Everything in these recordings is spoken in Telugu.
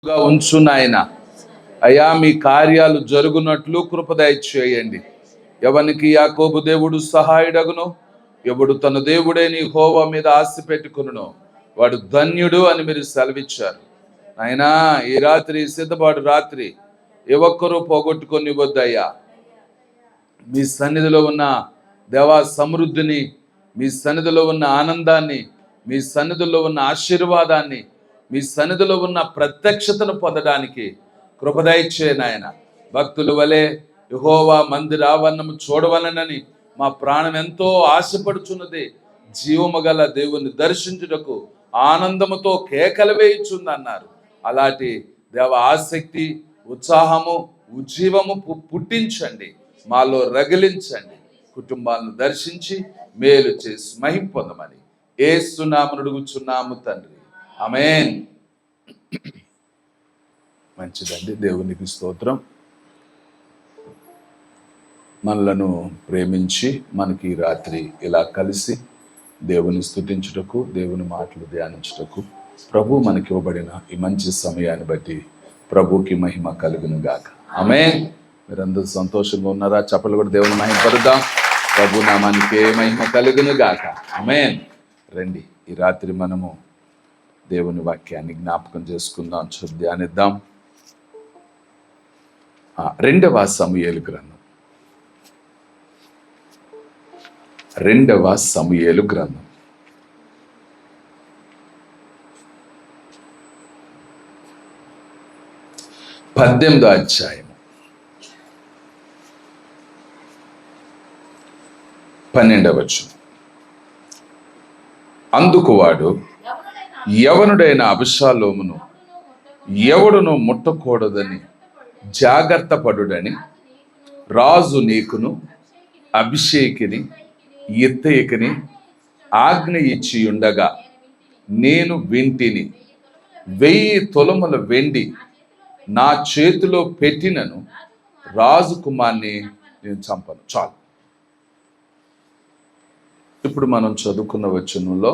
ఉంచు నాయన. అయ్యా, మీ కార్యాలు జరుగునట్లు కృప దయచేయండి. ఎవనికి యాకోబు దేవుడు సహాయుడగును, ఎవడు తన దేవుడైన యెహోవా మీద ఆశ పెట్టుకును వాడు ధన్యుడు అని మీరు సెలవిచ్చారు. నాయనా, ఈ రాత్రి సిద్ధపాటు రాత్రి ఏ ఒక్కరూ పోగొట్టుకొనివ్వద్దయ్యా. మీ సన్నిధిలో ఉన్న దేవా సమృద్ధిని, మీ సన్నిధిలో ఉన్న ఆనందాన్ని, మీ సన్నిధిలో ఉన్న ఆశీర్వాదాన్ని, మీ సన్నిధిలో ఉన్న ప్రత్యక్షతను పొందడానికి కృప దయచేయండి నాయన. భక్తుల వలె యెహోవా మందిర ఆవరణము చూడవలనని మా ప్రాణం ఎంతో ఆశపడుచున్నది. జీవము గల దేవుని దర్శించుటకు ఆనందముతో కేకలు వేయుచుందన్నారు. అలాంటి దేవ ఆసక్తి, ఉత్సాహము, ఉజ్జీవము పుట్టించండి, మాలో రగిలించండి. కుటుంబాలను దర్శించి మేలు చేసి మహిమ పొందమని యేసు నామమున అడుగుచున్నాము తండ్రి, ఆమేన్. మంచిదండి, దేవునికి స్తోత్రం. మనలను ప్రేమించి మనకి రాత్రి ఇలా కలిసి దేవుని స్తుతించుటకు, దేవుని మాటలు ధ్యానించుటకు ప్రభు మనకి ఇవ్వబడిన ఈ మంచి సమయాన్ని బట్టి ప్రభుకి మహిమ కలుగును గాక, ఆమేన్. మీరందరూ సంతోషంగా ఉన్నారా? చప్పట్లు కూడా దేవుని మహిమ పరుద్దాం. ప్రభు నామానికి మహిమ కలుగును గాక, ఆమేన్. రండి, ఈ రాత్రి మనము దేవుని వాక్యాన్ని జ్ఞాపకం చేసుకుందాం, ధ్యానిద్దాం. 2వ సమూయేలు గ్రంథం, 2వ సమూయేలు గ్రంథం 18వ అధ్యాయం 12వ వచనం. అందుకు వాడు, యవనుడైన అబషాలోమును ఎవడును ముట్టకూడదని జాగ్రత్త పడుడని రాజు నీకును అభిషేకిని ఇత్తయికిని ఆజ్ఞ ఇచ్చి ఉండగా నేను వింటిని. 1000 తులముల వెండి నా చేతిలో పెట్టినను రాజకుమార్ని నేను చంపను. చాలు. ఇప్పుడు మనం చదువుకున్న వచనంలో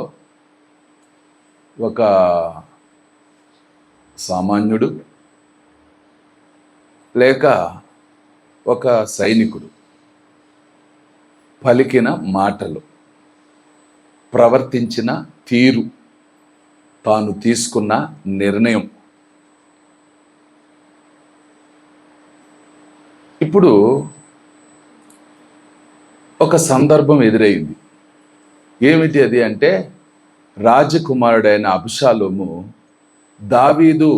ఒక సామాన్యుడు లేక ఒక సైనికుడు పలికిన మాటలు, ప్రవర్తించిన తీరు, తాను తీసుకున్న నిర్ణయం. ఇప్పుడు ఒక సందర్భం ఎదురైంది. ఏమిటి అది అంటే, రాజకుమారుడైన అబషాలోము దావీదు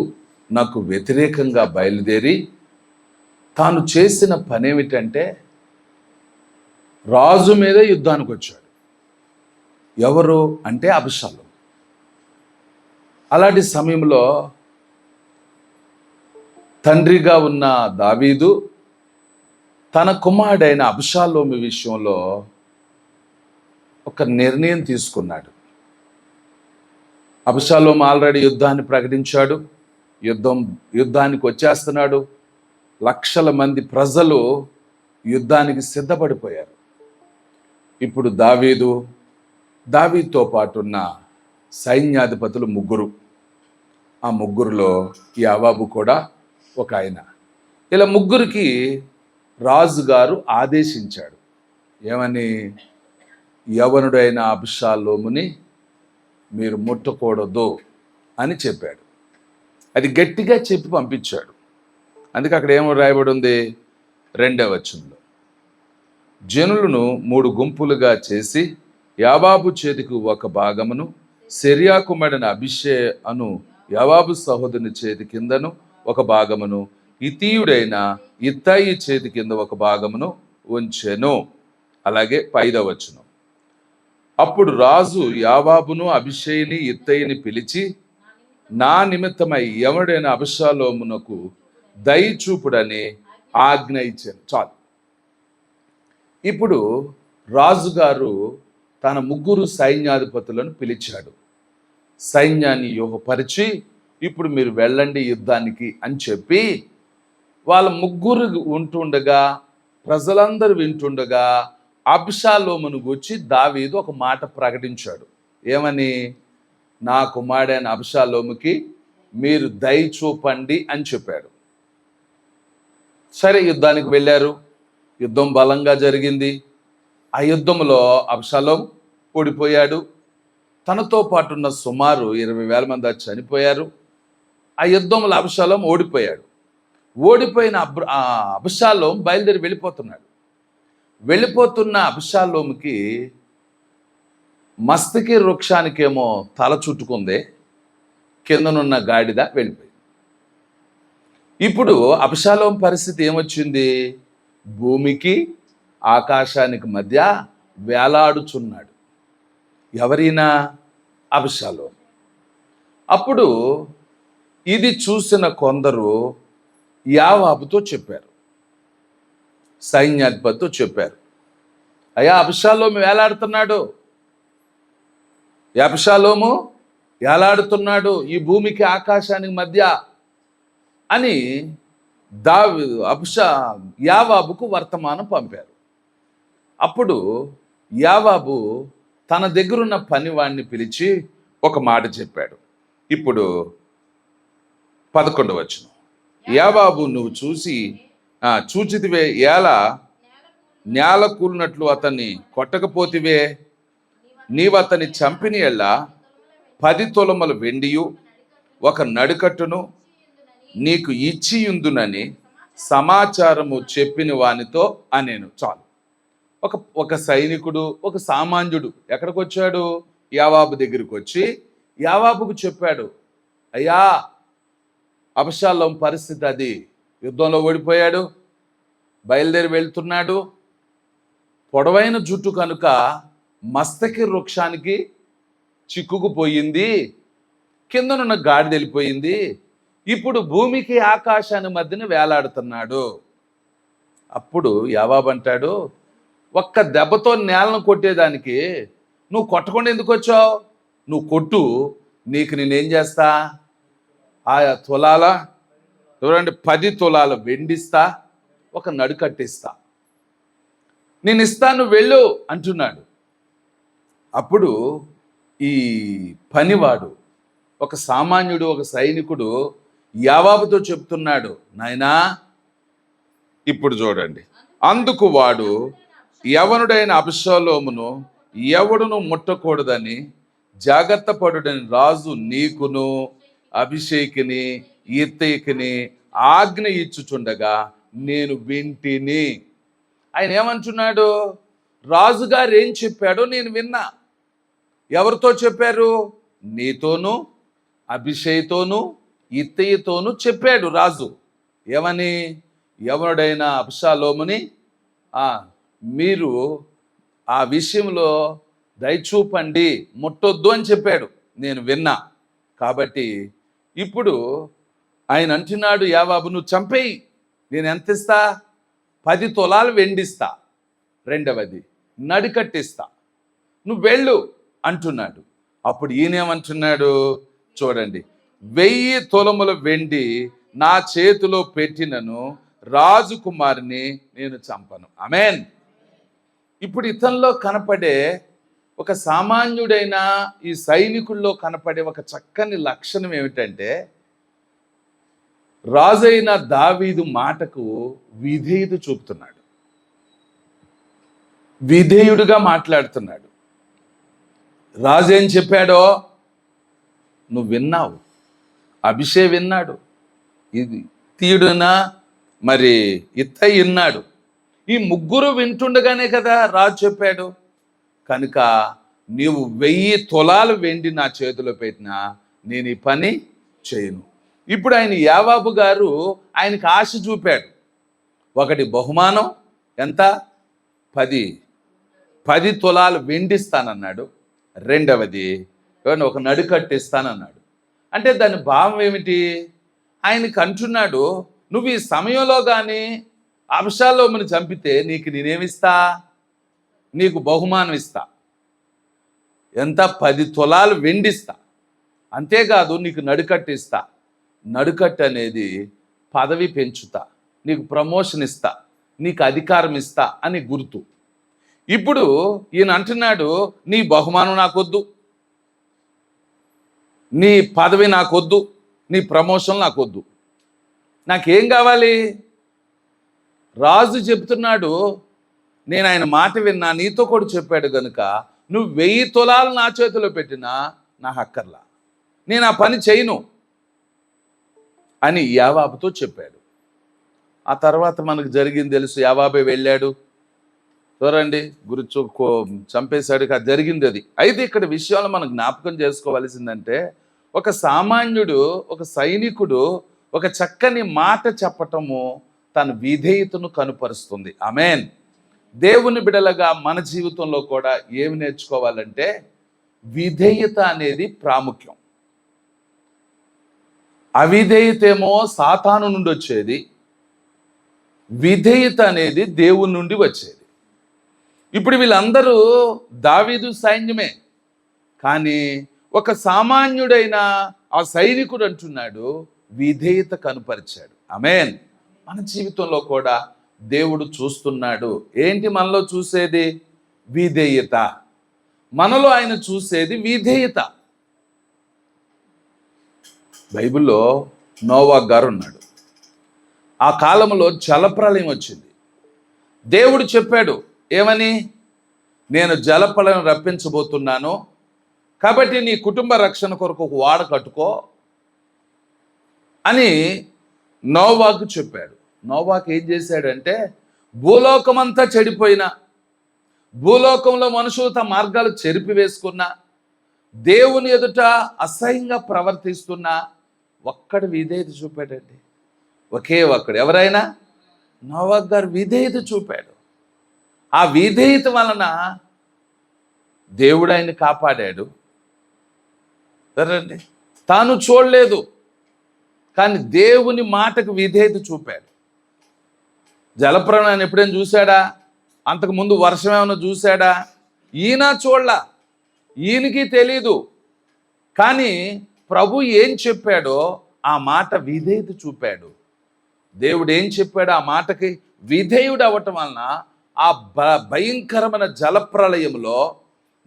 నాకు వ్యతిరేకంగా బయలుదేరి తాను చేసిన పని ఏమిటంటే రాజు మీద యుద్ధానికి వచ్చాడు. ఎవరు అంటే అబషాలోము. అలాంటి సమయంలో తండ్రిగా ఉన్న దావీదు తన కుమారుడైన అబషాలోము విషయంలో ఒక నిర్ణయం తీసుకున్నాడు. అబషాలోము ఆల్రెడీ యుద్ధాన్ని ప్రకటించాడు. యుద్ధానికి వచ్చేస్తున్నాడు. లక్షల మంది ప్రజలు యుద్ధానికి సిద్ధపడిపోయారు. ఇప్పుడు దావీదుతో పాటు ఉన్న సైన్యాధిపతులు 3. ఆ 3లో యోవాబు కూడా ఒక ఆయన. ఇలా 3కి రాజుగారు ఆదేశించాడు. ఏమని? యవనుడైన అబషాలోముని మీరు ముట్టకూడదు అని చెప్పాడు. అది గట్టిగా చెప్పి పంపించాడు. అందుకే అక్కడ ఏమో రాయబడి ఉంది 2వ వచనంలో, జనులను 3 గుంపులుగా చేసి యోవాబు చేతికి ఒక భాగమును, సెరియా కుమారుడైన అబీషై అను యోవాబు సహోదరుని చేతి కిందను ఒక భాగమును, ఇత్తీయుడైన ఇత్తయి చేతి కింద ఒక భాగమును ఉంచెను. అలాగే 5వ వచనం, అప్పుడు రాజు యోవాబును అబీషైని ఇత్తయిని పిలిచి, నా నిమిత్తమై యవనుడైన అబషాలోమునకు దయచూపుడని ఆజ్ఞ ఇచ్చాను. చాలు. ఇప్పుడు రాజుగారు తన 3 సైన్యాధిపతులను పిలిచాడు. సైన్యాన్ని యోహపరిచి, ఇప్పుడు మీరు వెళ్ళండి యుద్ధానికి అని చెప్పి వాళ్ళ 3 ఉంటుండగా, ప్రజలందరూ వింటుండగా అబషాలోమును గూర్చి దావీదు ఒక మాట ప్రకటించాడు. ఏమని? నా కుమారుడైన అబషాలోముకి మీరు దయ చూపండి అని చెప్పాడు. సరే, యుద్ధానికి వెళ్ళారు. యుద్ధం బలంగా జరిగింది. ఆ యుద్ధంలో అబ్షాలోం ఓడిపోయాడు. తనతో పాటున్న సుమారు 20,000 మంది చనిపోయారు. ఆ యుద్ధంలో అబ్షాలోం ఓడిపోయాడు. ఓడిపోయిన అబ్షాలోం బయలుదేరి వెళ్ళిపోతున్నాడు. వెళ్ళిపోతున్న అబ్షాలోంకి మస్తకి వృక్షానికేమో తల చుట్టుకుందే, కిందనున్న గాడిద వెళ్ళిపోయింది. ఇప్పుడు అబ్షాలోం పరిస్థితి ఏమొచ్చింది? భూమికి ఆకాశానికి మధ్య వేలాడుచున్నాడు. ఎవరైనా? అబ్షాలోం. అప్పుడు ఇది చూసిన కొందరు యావాబుతో చెప్పారు, సైన్యాధిపతితో చెప్పారు, అయ్యా అబ్షాలోము వేలాడుతున్నాడు, అబ్షాలోము వేలాడుతున్నాడు ఈ భూమికి ఆకాశానికి మధ్య అని యావాబుకు వర్తమానం పంపారు. అప్పుడు యావాబు తన దగ్గరున్న పనివాడిని పిలిచి ఒక మాట చెప్పాడు. ఇప్పుడు 11వ వచనం. యావాబు, నువ్వు చూచితివే, ఏలా నేల కూలినట్లు అతన్ని కొట్టకపోతివే, నీవు అతన్ని చంపిన ఎళ్ళ 10 తులముల వెండియు ఒక నడికట్టును నీకు ఇచ్చియుందునని సమాచారము చెప్పిన వానితో అనేను. చాలు. ఒక సైనికుడు, ఒక సామాన్యుడు ఎక్కడికి వచ్చాడు? యావాబు దగ్గరికి వచ్చి యావాబుకు చెప్పాడు, అయ్యా అబ్షాలోం పరిస్థితి అది, యుద్ధంలో ఓడిపోయాడు, బయలుదేరి వెళ్తున్నాడు, పొడవైన జుట్టు కనుక మస్తకి వృక్షానికి చిక్కుకుపోయింది, కిందనున్న గాడిద వెళ్ళిపోయింది, ఇప్పుడు భూమికి ఆకాశాన్ని మధ్యన వేలాడుతున్నాడు. అప్పుడు యావాబు అంటాడు, ఒక్క దెబ్బతో నేలను కొట్టేదానికి నువ్వు కొట్టకుండా ఎందుకు వచ్చావు? నువ్వు కొట్టు, నీకు నేనేం చేస్తా? ఆయా తులాల, చూడండి, 10 తులాల వెండిస్తా, ఒక నడుకట్టిస్తా, నేను ఇస్తాను, వెళ్ళు అంటున్నాడు. అప్పుడు ఈ పనివాడు, ఒక సామాన్యుడు, ఒక సైనికుడు యావాబుతో చెప్తున్నాడు, నాయనా ఇప్పుడు చూడండి, అందుకు వాడు, యవనుడైన అబ్షాలోమును ఎవడును ముట్టకూడదని జాగ్రత్త పడుడని రాజు నీకును అభిషేకిని ఇత్తయికిని ఆజ్ఞ ఇచ్చుచుండగా నేను వింటిని. ఆయన ఏమంటున్నాడు? రాజుగారు ఏం చెప్పాడో నేను విన్నా. ఎవరితో చెప్పారు? నీతోనూ అభిషేక్తోనూ ఇత్తయితోనూ చెప్పాడు రాజు. ఏమని? ఎవరుడైనా అబ్షాలోముని మీరు ఆ విషయంలో దయచూపండి, ముట్టొద్దు అని చెప్పాడు, నేను విన్నా. కాబట్టి ఇప్పుడు ఆయన అంటున్నాడు, యావాబు నువ్వు చంపేయి, నేను ఎంత ఇస్తా? 10 తులాలు వెండిస్తా, రెండవది నడికట్టిస్తా, నువ్వు వెళ్ళు అంటున్నాడు. అప్పుడు ఈయనేమంటున్నాడు చూడండి, 1000 తులముల వెండి నా చేతిలో పెట్టినను రాజకుమారిని నేను చంపను. ఆమేన్. ఇప్పుడు ఇతనిలో కనపడే ఒక సామాన్యుడైన ఈ సైనికుల్లో కనపడే ఒక చక్కని లక్షణం ఏమిటంటే, రాజైన దావీదు మాటకు విధేయత చూపుతున్నాడు, విధేయుడుగా మాట్లాడుతున్నాడు. రాజు ఏం చెప్పాడో నువ్వు విన్నావు, అభిషే విన్నాడు, ఇది తీయుడునా మరి ఇత్తయి విన్నాడు. ఈ ముగ్గురు వింటుండగానే కదా రాజు చెప్పాడు. కనుక నీవు 1000 తులాలు వెండి నా చేతిలో పెట్టినా నేను ఈ పని చేయను. ఇప్పుడు ఆయన యావాబు గారు ఆయనకు ఆశ చూపాడు. ఒకటి బహుమానం ఎంత? 10 తులాలు వెండిస్తానన్నాడు. రెండవది ఒక నడుకట్టిస్తానన్నాడు. అంటే దాని భావం ఏమిటి? ఆయనకు అంటున్నాడు, నువ్వు ఈ సమయంలో కానీ అబ్షాలోముని చంపితే నీకు నేనేమిస్తా? నీకు బహుమానం ఇస్తా. ఎంత? 10 తులాలు వెండిస్తా. అంతేకాదు నీకు నడుకట్టిస్తా. నడుకట్టు అనేది పదవి పెంచుతా, నీకు ప్రమోషన్ ఇస్తా, నీకు అధికారం ఇస్తా అని గుర్తు. ఇప్పుడు ఈయన అంటున్నాడు, నీ బహుమానం నాకొద్దు, నీ పదవి నాకొద్దు, నీ ప్రమోషన్ నాకు వద్దు, నాకేం కావాలి? రాజు చెప్తున్నాడు, నేను ఆయన మాట విన్నా, నీతో కూడా చెప్పాడు కనుక నువ్వు 1000 తులాలు నా చేతిలో పెట్టినా నా హక్కర్లా, నేను ఆ పని చేయను అని యావాబుతో చెప్పాడు. ఆ తర్వాత మనకు జరిగింది తెలుసు. యావాబే వెళ్ళాడు, చూడండి, చంపేశాడు. జరిగింది అది. అయితే ఇక్కడ విషయాలు మనం జ్ఞాపకం చేసుకోవాల్సిందంటే, ఒక సామాన్యుడు, ఒక సైనికుడు ఒక చక్కని మాట చెప్పటము తన విధేయతను కనుపరుస్తుంది. ఆమేన్. దేవుని బిడలగా మన జీవితంలో కూడా ఏమి నేర్చుకోవాలంటే, విధేయత అనేది ప్రాముఖ్యం. అవిధేయత ఏమో సాతాను నుండి వచ్చేది, విధేయత అనేది దేవుని నుండి వచ్చేది. ఇప్పుడు వీళ్ళందరూ దావీదు సైన్యమే, కానీ ఒక సామాన్యుడైన ఆ సైనికుడు అంటున్నాడు విధేయత కనుపరిచాడు. ఆమేన్. మన జీవితంలో కూడా దేవుడు చూస్తున్నాడు. ఏంటి మనలో చూసేది? విధేయత. మనలో ఆయన చూసేది విధేయత. బైబిల్లో నోవా గారు ఉన్నాడు. ఆ కాలంలో జలప్రళయం వచ్చింది. దేవుడు చెప్పాడు ఏమని? నేను జలప్రళయం రప్పించబోతున్నాను, కాబట్టి నీ కుటుంబ రక్షణ కొరకు ఒక ఓడ కట్టుకో అని నోవాకు చెప్పాడు. నోవాకు ఏం చేశాడంటే, భూలోకమంతా చెడిపోయినా, భూలోకంలో మనుషులు తమ మార్గాలు చెరిపి వేసుకున్నా, దేవుని ఎదుట అసహ్యంగా ప్రవర్తిస్తున్నా, ఒక్కడు విధేయత చూపాడండి. ఒకే ఒక్కడు. ఎవరైనా? నోవా గారు విధేయత చూపాడు. ఆ విధేయత వలన దేవుడు ఆయన్ని కాపాడాడు. సరేండి, తాను చూడలేదు, కానీ దేవుని మాటకు విధేయత చూపాడు. జలప్రళయాన్ని ఎప్పుడైనా చూశాడా? అంతకుముందు వర్షం ఏమైనా చూశాడా? ఈయన చూడలా, ఈయనకి తెలీదు. కానీ ప్రభు ఏం చెప్పాడో ఆ మాట విధేయత చూపాడు. దేవుడు ఏం చెప్పాడో ఆ మాటకి విధేయుడు అవ్వటం వలన ఆ భయంకరమైన జలప్రళయంలో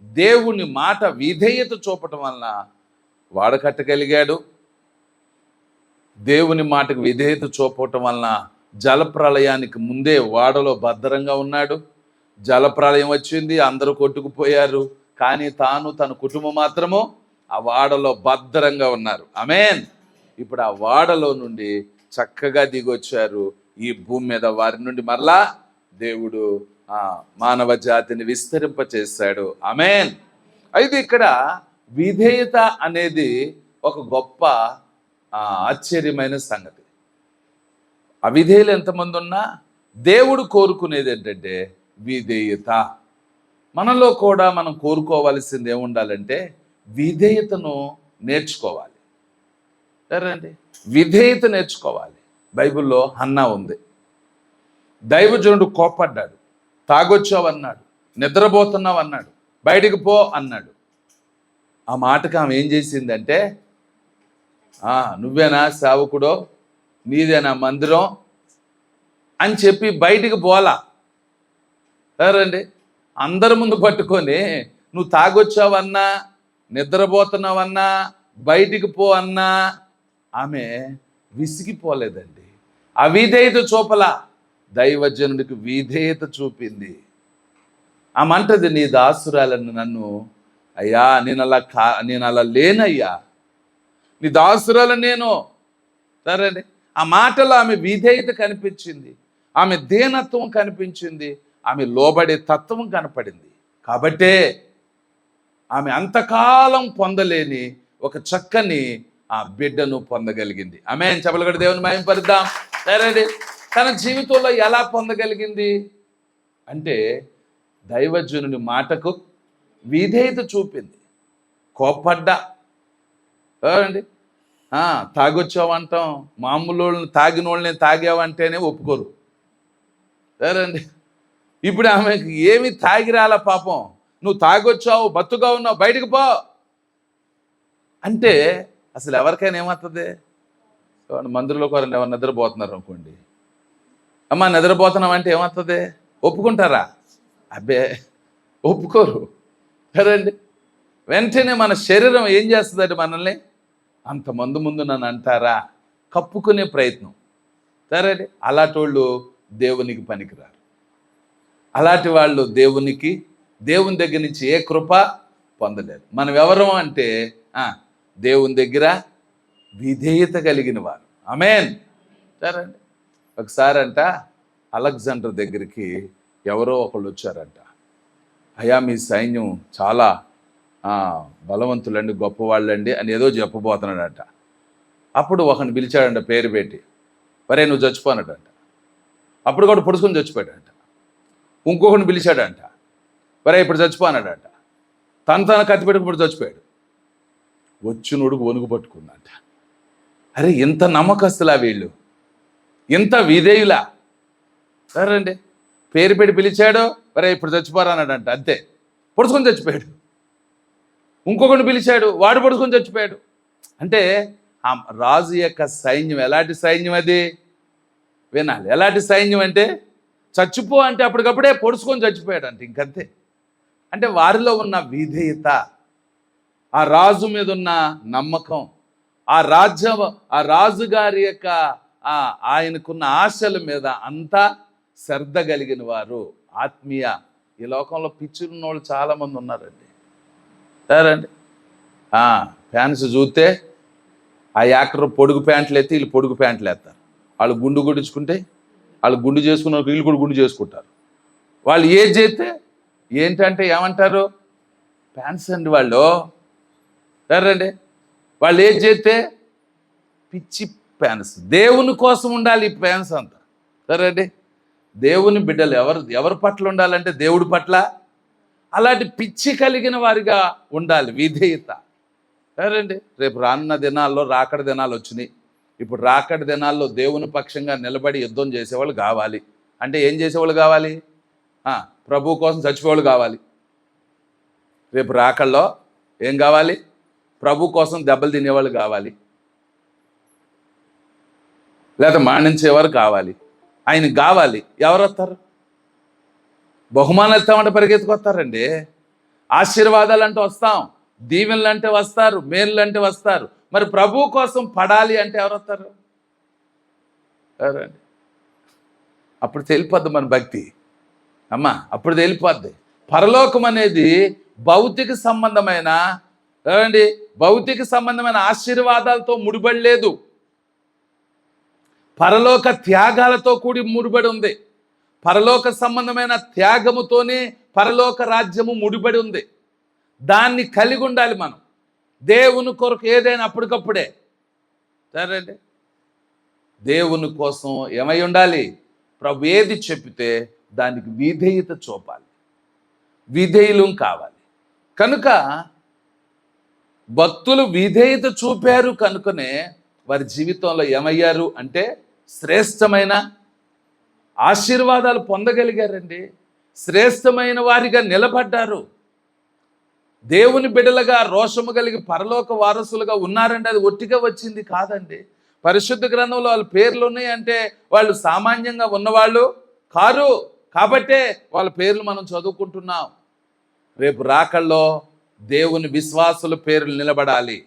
దేవుని మాట విధేయత చూపటం వలన వాడు కట్టగలిగాడు. దేవుని మాటకు విధేయత చూపటం వలన జలప్రళయానికి ముందే వాడలో భద్రంగా ఉన్నాడు. జలప్రళయం వచ్చింది, అందరూ కొట్టుకుపోయారు, కానీ తాను తన కుటుంబం మాత్రము ఆ వాడలో భద్రంగా ఉన్నారు. ఆమేన్. ఇప్పుడు ఆ వాడలో నుండి చక్కగా దిగొచ్చారు ఈ భూమి మీద. వారి నుండి మరలా దేవుడు మానవ జాతిని విస్తరింపచేశాడు. ఆమేన్. అయితే ఇక్కడ విధేయత అనేది ఒక గొప్ప ఆశ్చర్యమైన సంగతి. అవిధేయులు ఎంతమంది ఉన్నా దేవుడు కోరుకునేది ఏంటంటే విధేయత. మనలో కూడా మనం కోరుకోవాల్సింది ఏముండాలంటే విధేయతను నేర్చుకోవాలి. సరేండి, విధేయత నేర్చుకోవాలి. బైబిల్లో హన్నా ఉంది. దైవజనుడు కోపడ్డాడు, తాగొచ్చావు అన్నాడు, నిద్రపోతున్నావు అన్నాడు, బయటికి పో అన్నాడు. ఆ మాటకు ఆమె ఏం చేసిందంటే, నువ్వేనా సేవకుడో, నీదేనా మందిరం అని చెప్పి బయటికి పోలా. సరేండి, అందరి ముందు పట్టుకొని నువ్వు తాగొచ్చావన్నా, నిద్రపోతున్నావన్నా, బయటికి పో అన్నా ఆమె విసిగిపోలేదండి. అవిధేయత చూపలా, దైవజనుడికి విధేయత చూపింది. ఆమె అంటది, నీ దాసురాలను నన్ను, అయ్యా నేను అలా లేనయ్యా, నీ దాసురాలు నేను. సరేండి, ఆ మాటలో ఆమె విధేయత కనిపించింది, ఆమె దీనత్వం కనిపించింది, ఆమె లోబడే తత్వం కనపడింది. కాబట్టే ఆమె అంతకాలం పొందలేని ఒక చక్కని ఆ బిడ్డను పొందగలిగింది. ఆమేన్. చెప్పలగడ దేవుని మహిమపరుద్దాం. సరేండి, తన జీవితంలో ఎలా పొందగలిగింది అంటే దైవజనుని మాటకు విధేయత చూపింది. కోప్పడ్డా. అండి, తాగొచ్చావంటాం, మామూలు తాగిన వాళ్ళని తాగావంటేనే ఒప్పుకోరు. సరేండి, ఇప్పుడు ఆమెకు ఏమి తాగిరాల పాపం, నువ్వు తాగొచ్చావు, బతుగా ఉన్నావు, బయటకు పో అంటే అసలు ఎవరికైనా ఏమవుతుంది? మందిరంలో కూడా ఎవరు నిద్రపోతున్నారు అనుకోండి, అమ్మ నిద్రపోతున్నాం అంటే ఏమవుతుంది? ఒప్పుకుంటారా? అబ్బే, ఒప్పుకోరు. సరేండి, వెంటనే మన శరీరం ఏం చేస్తుందంటే మనల్ని అంతమంది ముందు నన్ను అంటారా, కప్పుకునే ప్రయత్నం. సరే, అలాంటి వాళ్ళు దేవునికి పనికిరారు. అలాంటి వాళ్ళు దేవుని దగ్గర నుంచి ఏ కృప పొందలేరు. మనం ఎవరం అంటే దేవుని దగ్గర విధేయత కలిగిన వారు. ఆమేన్. సరే అండి. ఒకసారి అలెగ్జాండర్ దగ్గరికి ఎవరో ఒకళ్ళు వచ్చారంట. అయ్యా, మీ సైన్యం చాలా బలవంతులండి, గొప్పవాళ్ళండి అని ఏదో చెప్పబోతున్నాడంట. అప్పుడు ఒకరిని పిలిచాడంట పేరు పెట్టి, వరే నువ్వు చచ్చిపోనాడంట. అప్పుడు కూడా పొడుచుకొని చచ్చిపోయాడంట. ఇంకొకరిని పిలిచాడంట, వరే ఇప్పుడు చచ్చిపోనాడంట. తన కత్తి పెట్టుకుని చచ్చిపోయాడు. వచ్చినోడుకు వణుకు పట్టుకుందంట. అరే, ఇంత నమ్మకస్తులా వీళ్ళు, ఇంత విధేయులా? సరే అండి, పేరు పెట్టి పిలిచాడు, వరే ఇప్పుడు చచ్చిపోరా అన్నాడంట. అంతే, పొడుచుకొని చచ్చిపోయాడు. ఇంకొకరిని పిలిచాడు, వాడు పొడుచుకొని చచ్చిపోయాడు. అంటే ఆ రాజు యొక్క సైన్యం ఎలాంటి సైన్యం? అది వినాలి. ఎలాంటి సైన్యం అంటే, చచ్చిపో అంటే అప్పటికప్పుడే పొడుచుకొని చచ్చిపోయాడు అంటే ఇంకంతే. అంటే వారిలో ఉన్న విధేయత, ఆ రాజు మీద ఉన్న నమ్మకం, ఆ రాజుగారి యొక్క ఆయనకున్న ఆశల మీద అంతా శ్రద్ధ కలిగిన వారు, ఆత్మీయ. ఈ లోకంలో పిచ్చున్న వాళ్ళు చాలామంది ఉన్నారండి. సరే అండి, ఫ్యాన్స్ చూస్తే ఆ యాక్టర్ పొడుగు ప్యాంట్లు ఎత్తి వీళ్ళు పొడుగు ప్యాంట్లు వేస్తారు. వాళ్ళు గుండు గుడించుకుంటే వాళ్ళు గుండు చేసుకున్న వీళ్ళు కూడా గుండు చేసుకుంటారు. వాళ్ళు ఏది చేస్తే ఏంటంటే ఏమంటారు? ఫ్యాన్స్ అండి వాళ్ళు. సరే అండి, వాళ్ళు ఏది చేస్తే పిచ్చి ఫ్యాన్స్. దేవుని కోసం ఉండాలి ఈ ఫ్యాన్స్ అంతా. సరే అండి, దేవుని బిడ్డలు ఎవరి పట్ల ఉండాలంటే దేవుడి పట్ల అలాంటి పిచ్చి కలిగిన వారిగా ఉండాలి, విధేయత. సరే అండి, రేపు రానున్న దినాల్లో రాకడ దినాలు వచ్చినాయి. ఇప్పుడు రాకడ దినాల్లో దేవుని పక్షంగా నిలబడి యుద్ధం చేసేవాళ్ళు కావాలి. అంటే ఏం చేసేవాళ్ళు కావాలి? ప్రభు కోసం చచ్చిపోవాళ్ళు కావాలి. రేపు రాకల్లో ఏం కావాలి? ప్రభు కోసం దెబ్బలు తినేవాళ్ళు కావాలి, లేదా మాణించేవారు కావాలి. ఆయనకు కావాలి. ఎవరు వస్తారు? బహుమానాలు ఇస్తామంటే పరిగెత్తుకొస్తారండి. ఆశీర్వాదాలు అంటే వస్తాం, దీవెనలు అంటే వస్తారు, మేలు అంటే వస్తారు. మరి ప్రభు కోసం పడాలి అంటే ఎవరు వస్తారు? ఎవరండి? అప్పుడు తెలిపోద్ది మన భక్తి. అప్పుడు తెలిపోద్ది. పరలోకం అనేది భౌతిక సంబంధమైన ఆశీర్వాదాలతో ముడిపడి లేదు, పరలోక త్యాగాలతో కూడి ముడిపడి ఉంది. పరలోక సంబంధమైన త్యాగముతోనే పరలోక రాజ్యము ముడిపడి ఉంది. దాన్ని కలిగి ఉండాలి మనం. దేవుని కొరకు ఏదైనా అప్పటికప్పుడే. సరే అండి, దేవుని కోసం ఏమై ఉండాలి? ప్రభు ఏది చెప్పితే దానికి విధేయత చూపాలి, విధేయులు కావాలి. కనుక భక్తులు విధేయత చూపారు కనుకనే వారి జీవితంలో ఏమయ్యారు అంటే శ్రేష్టమైన ఆశీర్వాదాలు పొందగలిగారండి. శ్రేష్టమైన వారిగా నిలబడ్డారు. దేవుని బిడ్డలుగా రోషము కలిగి పరలోక వారసులుగా ఉన్నారండి. అది ఒట్టిగా వచ్చింది కాదండి. పరిశుద్ధ గ్రంథంలో వాళ్ళ పేర్లు ఉన్నాయంటే వాళ్ళు సామాన్యంగా ఉన్నవాళ్ళు కారు. కాబట్టే వాళ్ళ పేర్లు మనం చదువుకుంటున్నాం. రేపు రాకల్లో దేవుని విశ్వాసుల పేర్లు నిలబడాలి,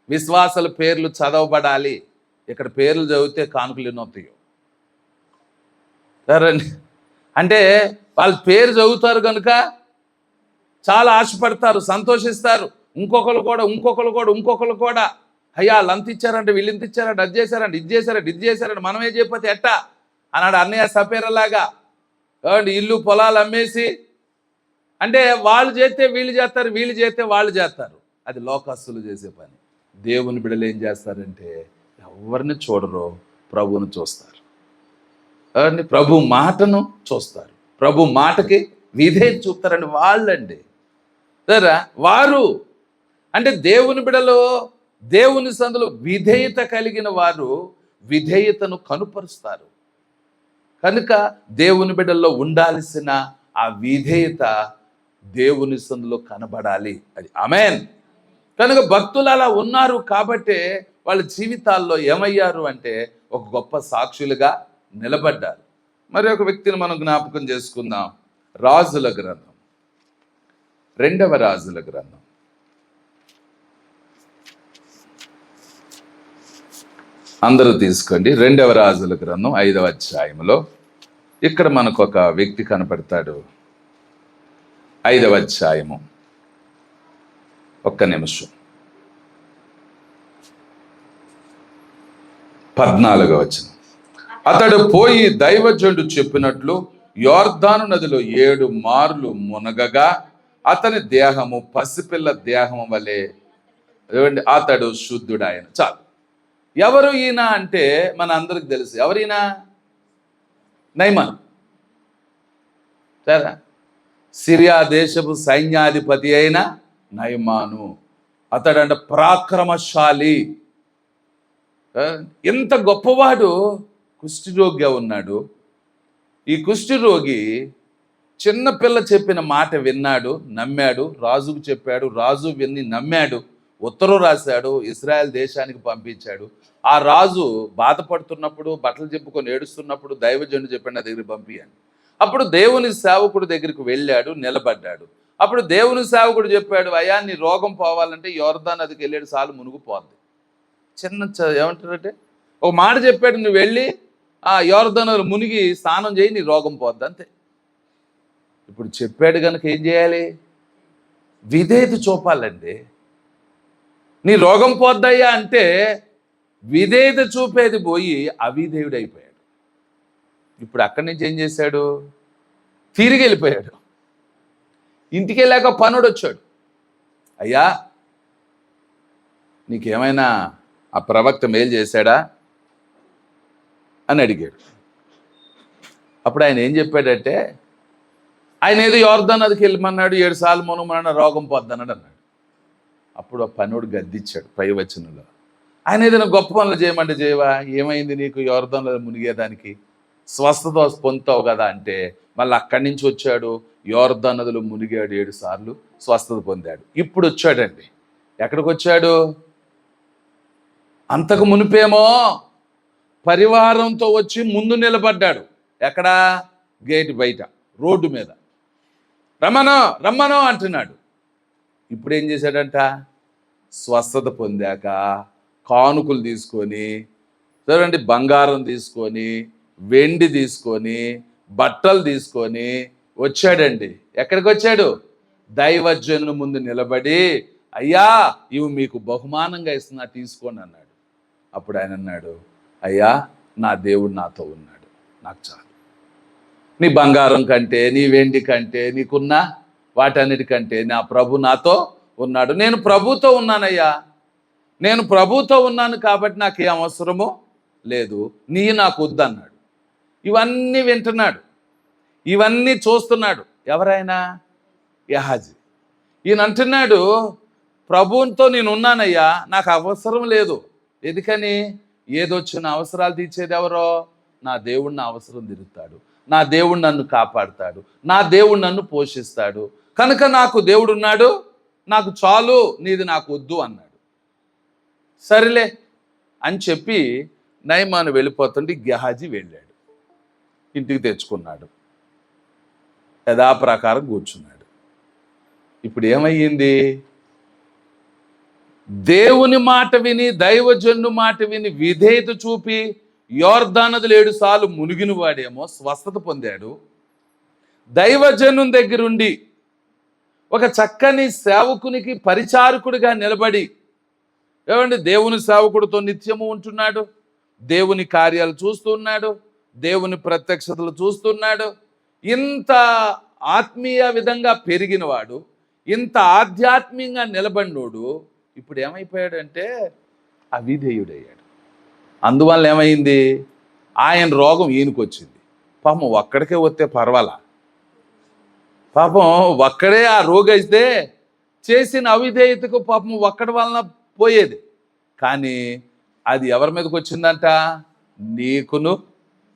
విశ్వాసుల పేర్లు చదవబడాలి. ఇక్కడ పేర్లు చదివితే కానుకలు ఎన్నవుతాయో. సరే, అంటే వాళ్ళ పేరు చదువుతారు కనుక చాలా ఆశపడతారు, సంతోషిస్తారు. ఇంకొకరు కూడా అయ్యా వాళ్ళు అంత ఇచ్చారంటే, వీళ్ళు ఇంత ఇచ్చారంటే, అది చేశారంటే, ఇది చేశారంటే మనమే చెప్పితే ఎట్టా అన్నాడు అన్నయ్య సపేరలాగా. ఇల్లు పొలాలు అమ్మేసి అంటే వాళ్ళు చేస్తే వీళ్ళు చేస్తారు, వీళ్ళు చేస్తే వాళ్ళు చేస్తారు. అది లోకస్తులు చేసే పని. దేవుని బిడ్డలు ఏం చేస్తారంటే ఎవరిని చూడరు, ప్రభువును చూస్తారు. ప్రభు మాటను చూస్తారు, ప్రభు మాటకి విధేయత చూపుతారండి వాళ్ళండి. సరే, వారు అంటే దేవుని బిడ్డలు, దేవుని సందులో విధేయత కలిగిన వారు విధేయతను కనుపరుస్తారు. కనుక దేవుని బిడ్డల్లో ఉండాల్సిన ఆ విధేయత దేవుని సందులో కనబడాలి. అది ఆమేన్. కనుక భక్తులు అలా ఉన్నారు కాబట్టే వాళ్ళ జీవితాల్లో ఏమయ్యారు అంటే ఒక గొప్ప సాక్షులుగా నిలబడ్డారు. మరి ఒక వ్యక్తిని మనం జ్ఞాపకం చేసుకుందాం. రాజుల గ్రంథం, 2వ రాజుల గ్రంథం, అందరూ తీసుకోండి. 2వ రాజుల గ్రంథం 5వ అధ్యాయంలో ఇక్కడ మనకు ఒక వ్యక్తి కనపడతాడు. 5వ అధ్యాయము, ఒక్క నిమిషం, 14వ వచనం. అతడు పోయి దైవజనుడు చెప్పినట్లు యోర్దాను నదిలో 7 మార్లు మునగగా అతని దేహము పసిపిల్ల దేహము వలె, అతడు శుద్ధుడాయన. చాలు. ఎవరు ఈయన అంటే మన అందరికి తెలుసు. ఎవరైనా? నయమాన్. సరే, సిరియా దేశపు సైన్యాధిపతి అయిన నయమాను. అతడంటే పరాక్రమశాలి. ఎంత గొప్పవాడు. కుష్ఠరోగిగా ఉన్నాడు. ఈ కుష్ఠరోగి చిన్నపిల్ల చెప్పిన మాట విన్నాడు, నమ్మాడు. రాజుకు చెప్పాడు, రాజు విని నమ్మాడు. ఉత్తరం రాశాడు, ఇశ్రాయేల్ దేశానికి పంపించాడు. ఆ రాజు బాధపడుతున్నప్పుడు, బట్టలు చెప్పుకొని ఏడుస్తున్నప్పుడు దైవజనుడు చెప్పాడు, నా దగ్గరికి పంపించండి. అప్పుడు దేవుని సేవకుడి దగ్గరికి వెళ్ళాడు, నిలబడ్డాడు. అప్పుడు దేవుని సేవకుడు చెప్పాడు, అయ్యా నీ రోగం పోవాలంటే యోర్దాను నదికి వెళ్ళాడు, చాలు మునిగిపోద్ది. ఏమంటారంటే ఒక మాట చెప్పాడు, నువ్వు వెళ్ళి ఆ యోర్దానులో మునిగి స్నానం చేయి, నీ రోగం పోద్ది, అంతే. ఇప్పుడు చెప్పాడు కనుక ఏం చేయాలి? విధేయత చూపాలండి. నీ రోగం పోద్దయ్యా అంటే విధేయత చూపేది పోయి అవిధేయుడు అయిపోయాడు. ఇప్పుడు అక్కడి నుంచి ఏం చేశాడు? తిరిగి వెళ్ళిపోయాడు. ఇంటికి వెళ్ళాక పనుడు వచ్చాడు, అయ్యా నీకేమైనా ఆ ప్రవక్త మేలు చేశాడా అని అడిగాడు. అప్పుడు ఆయన ఏం చెప్పాడంటే, ఆయన ఏదో యోర్దాను నదికి వెళ్ళమన్నాడు, 7 సార్లు మునగమన్నాడు, రోగం పోద్దన్నాడు అన్నాడు. అప్పుడు ఆ పనుడు గద్దిచ్చాడు పై వచనంలో. ఆయన ఏదైనా గొప్ప పనులు చేయమంటే చేయవా? ఏమైంది నీకు యోర్దానులో మునిగేదానికి? స్వస్థత పొందుతావు కదా అంటే మళ్ళీ అక్కడి నుంచి వచ్చాడు, యోర్దాను నదిలో మునిగాడు, 7 సార్లు స్వస్థత పొందాడు. ఇప్పుడు వచ్చాడండి. ఎక్కడికి వచ్చాడు? అంతకు మునిపేమో పరివారంతో వచ్చి ముందు నిలబడ్డాడు. ఎక్కడ? గేట్ బయట, రోడ్డు మీద. రమ్మనో రమ్మనో అంటున్నాడు. ఇప్పుడు ఏం చేశాడంట? స్వస్థత పొందాక కానుకలు తీసుకొని, చూడండి, బంగారం తీసుకొని, వెండి తీసుకొని, బట్టలు తీసుకొని వచ్చాడండి. ఎక్కడికి వచ్చాడు? దైవజనుల ముందు నిలబడి, అయ్యా ఇవి మీకు బహుమానంగా ఇస్తున్నా, తీసుకోండి అన్నాడు. అప్పుడు ఆయన అన్నాడు, అయ్యా నా దేవుడు నాతో ఉన్నాడు, నాకు చాలు. నీ బంగారం కంటే, నీ వెండి కంటే, నీకున్న వాటన్నిటికంటే నా ప్రభు నాతో ఉన్నాడు. నేను ప్రభుతో ఉన్నానయ్యా, నేను ప్రభుతో ఉన్నాను కాబట్టి నాకు ఏ అవసరమో లేదు, నీ నాకు వద్దన్నాడు. ఇవన్నీ వింటున్నాడు, ఇవన్నీ చూస్తున్నాడు. ఎవరైనా? గెహాజీ. ఈయన అంటున్నాడు, ప్రభువుతో నేను ఉన్నానయ్యా, నాకు అవసరం లేదు. ఎందుకని? ఏదొచ్చిన అవసరాలు తీర్చేది ఎవరో? నా దేవుడు నా అవసరం తీరుతాడు, నా దేవుడు నన్ను కాపాడుతాడు, నా దేవుడు నన్ను పోషిస్తాడు, కనుక నాకు దేవుడు ఉన్నాడు, నాకు చాలు, నీది నాకు వద్దు అన్నాడు. సరేలే అని చెప్పి నయమాను వెళ్ళిపోతుంటే గెహాజీ వెళ్ళాడు, ఇంటికి తెచ్చుకున్నాడు, యథాప్రకారం కూర్చున్నాడు. ఇప్పుడు ఏమయ్యింది? దేవుని మాట విని, దైవజను మాట విని విధేయత చూపి యోర్దాను నదిలో 7 సార్లు మునిగిన వాడేమో స్వస్థత పొందాడు. దైవజను దగ్గరుండి ఒక చక్కని సేవకునికి పరిచారకుడిగా నిలబడి, ఏమండి, దేవుని సేవకుడితో నిత్యము ఉంటున్నాడు, దేవుని కార్యాలు చూస్తున్నాడు, దేవుని ప్రత్యక్షతలు చూస్తున్నాడు. ఇంత ఆత్మీయ విధంగా పెరిగినవాడు, ఇంత ఆధ్యాత్మికంగా నిలబడినోడు ఇప్పుడు ఏమైపోయాడంటే అవిధేయుడయ్యాడు. అందువల్ల ఏమైంది? ఆయన రోగం ఈయనకు వచ్చింది. పాపం ఒక్కడికే వస్తే పర్వాలా, పాపం ఒక్కడే ఆ రోగి అయితే చేసిన అవిధేయతకు పాపం ఒక్కడి వలన పోయేది. కానీ అది ఎవరి మీదకి వచ్చిందంట? నీకును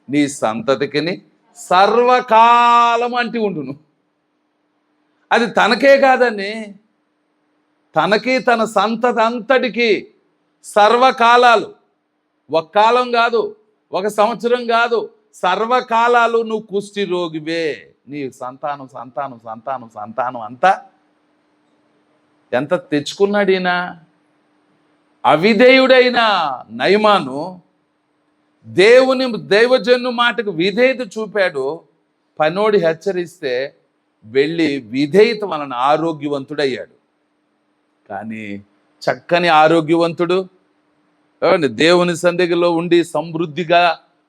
నీ సంతతికిని సర్వకాలం అంటి ఉండును. అది తనకే కాదని, తనకి తన సంతతి అంతటికి సర్వకాలాలు, ఒక కాలం కాదు, ఒక సంవత్సరం కాదు, సర్వకాలాలు నువ్వు కుష్టి రోగివే. నీ సంతానం సంతానం సంతానం సంతానం అంతా ఎంత తెచ్చుకున్నాడు ఈయన? అవిధేయుడైన నయమాను దైవజను మాటకు విధేయత చూపాడు. పనోడి హెచ్చరిస్తే వెళ్ళి విధేయత వలన ఆరోగ్యవంతుడయ్యాడు. కానీ చక్కని ఆరోగ్యవంతుడు దేవుని సన్నిధిలో ఉండి సమృద్ధిగా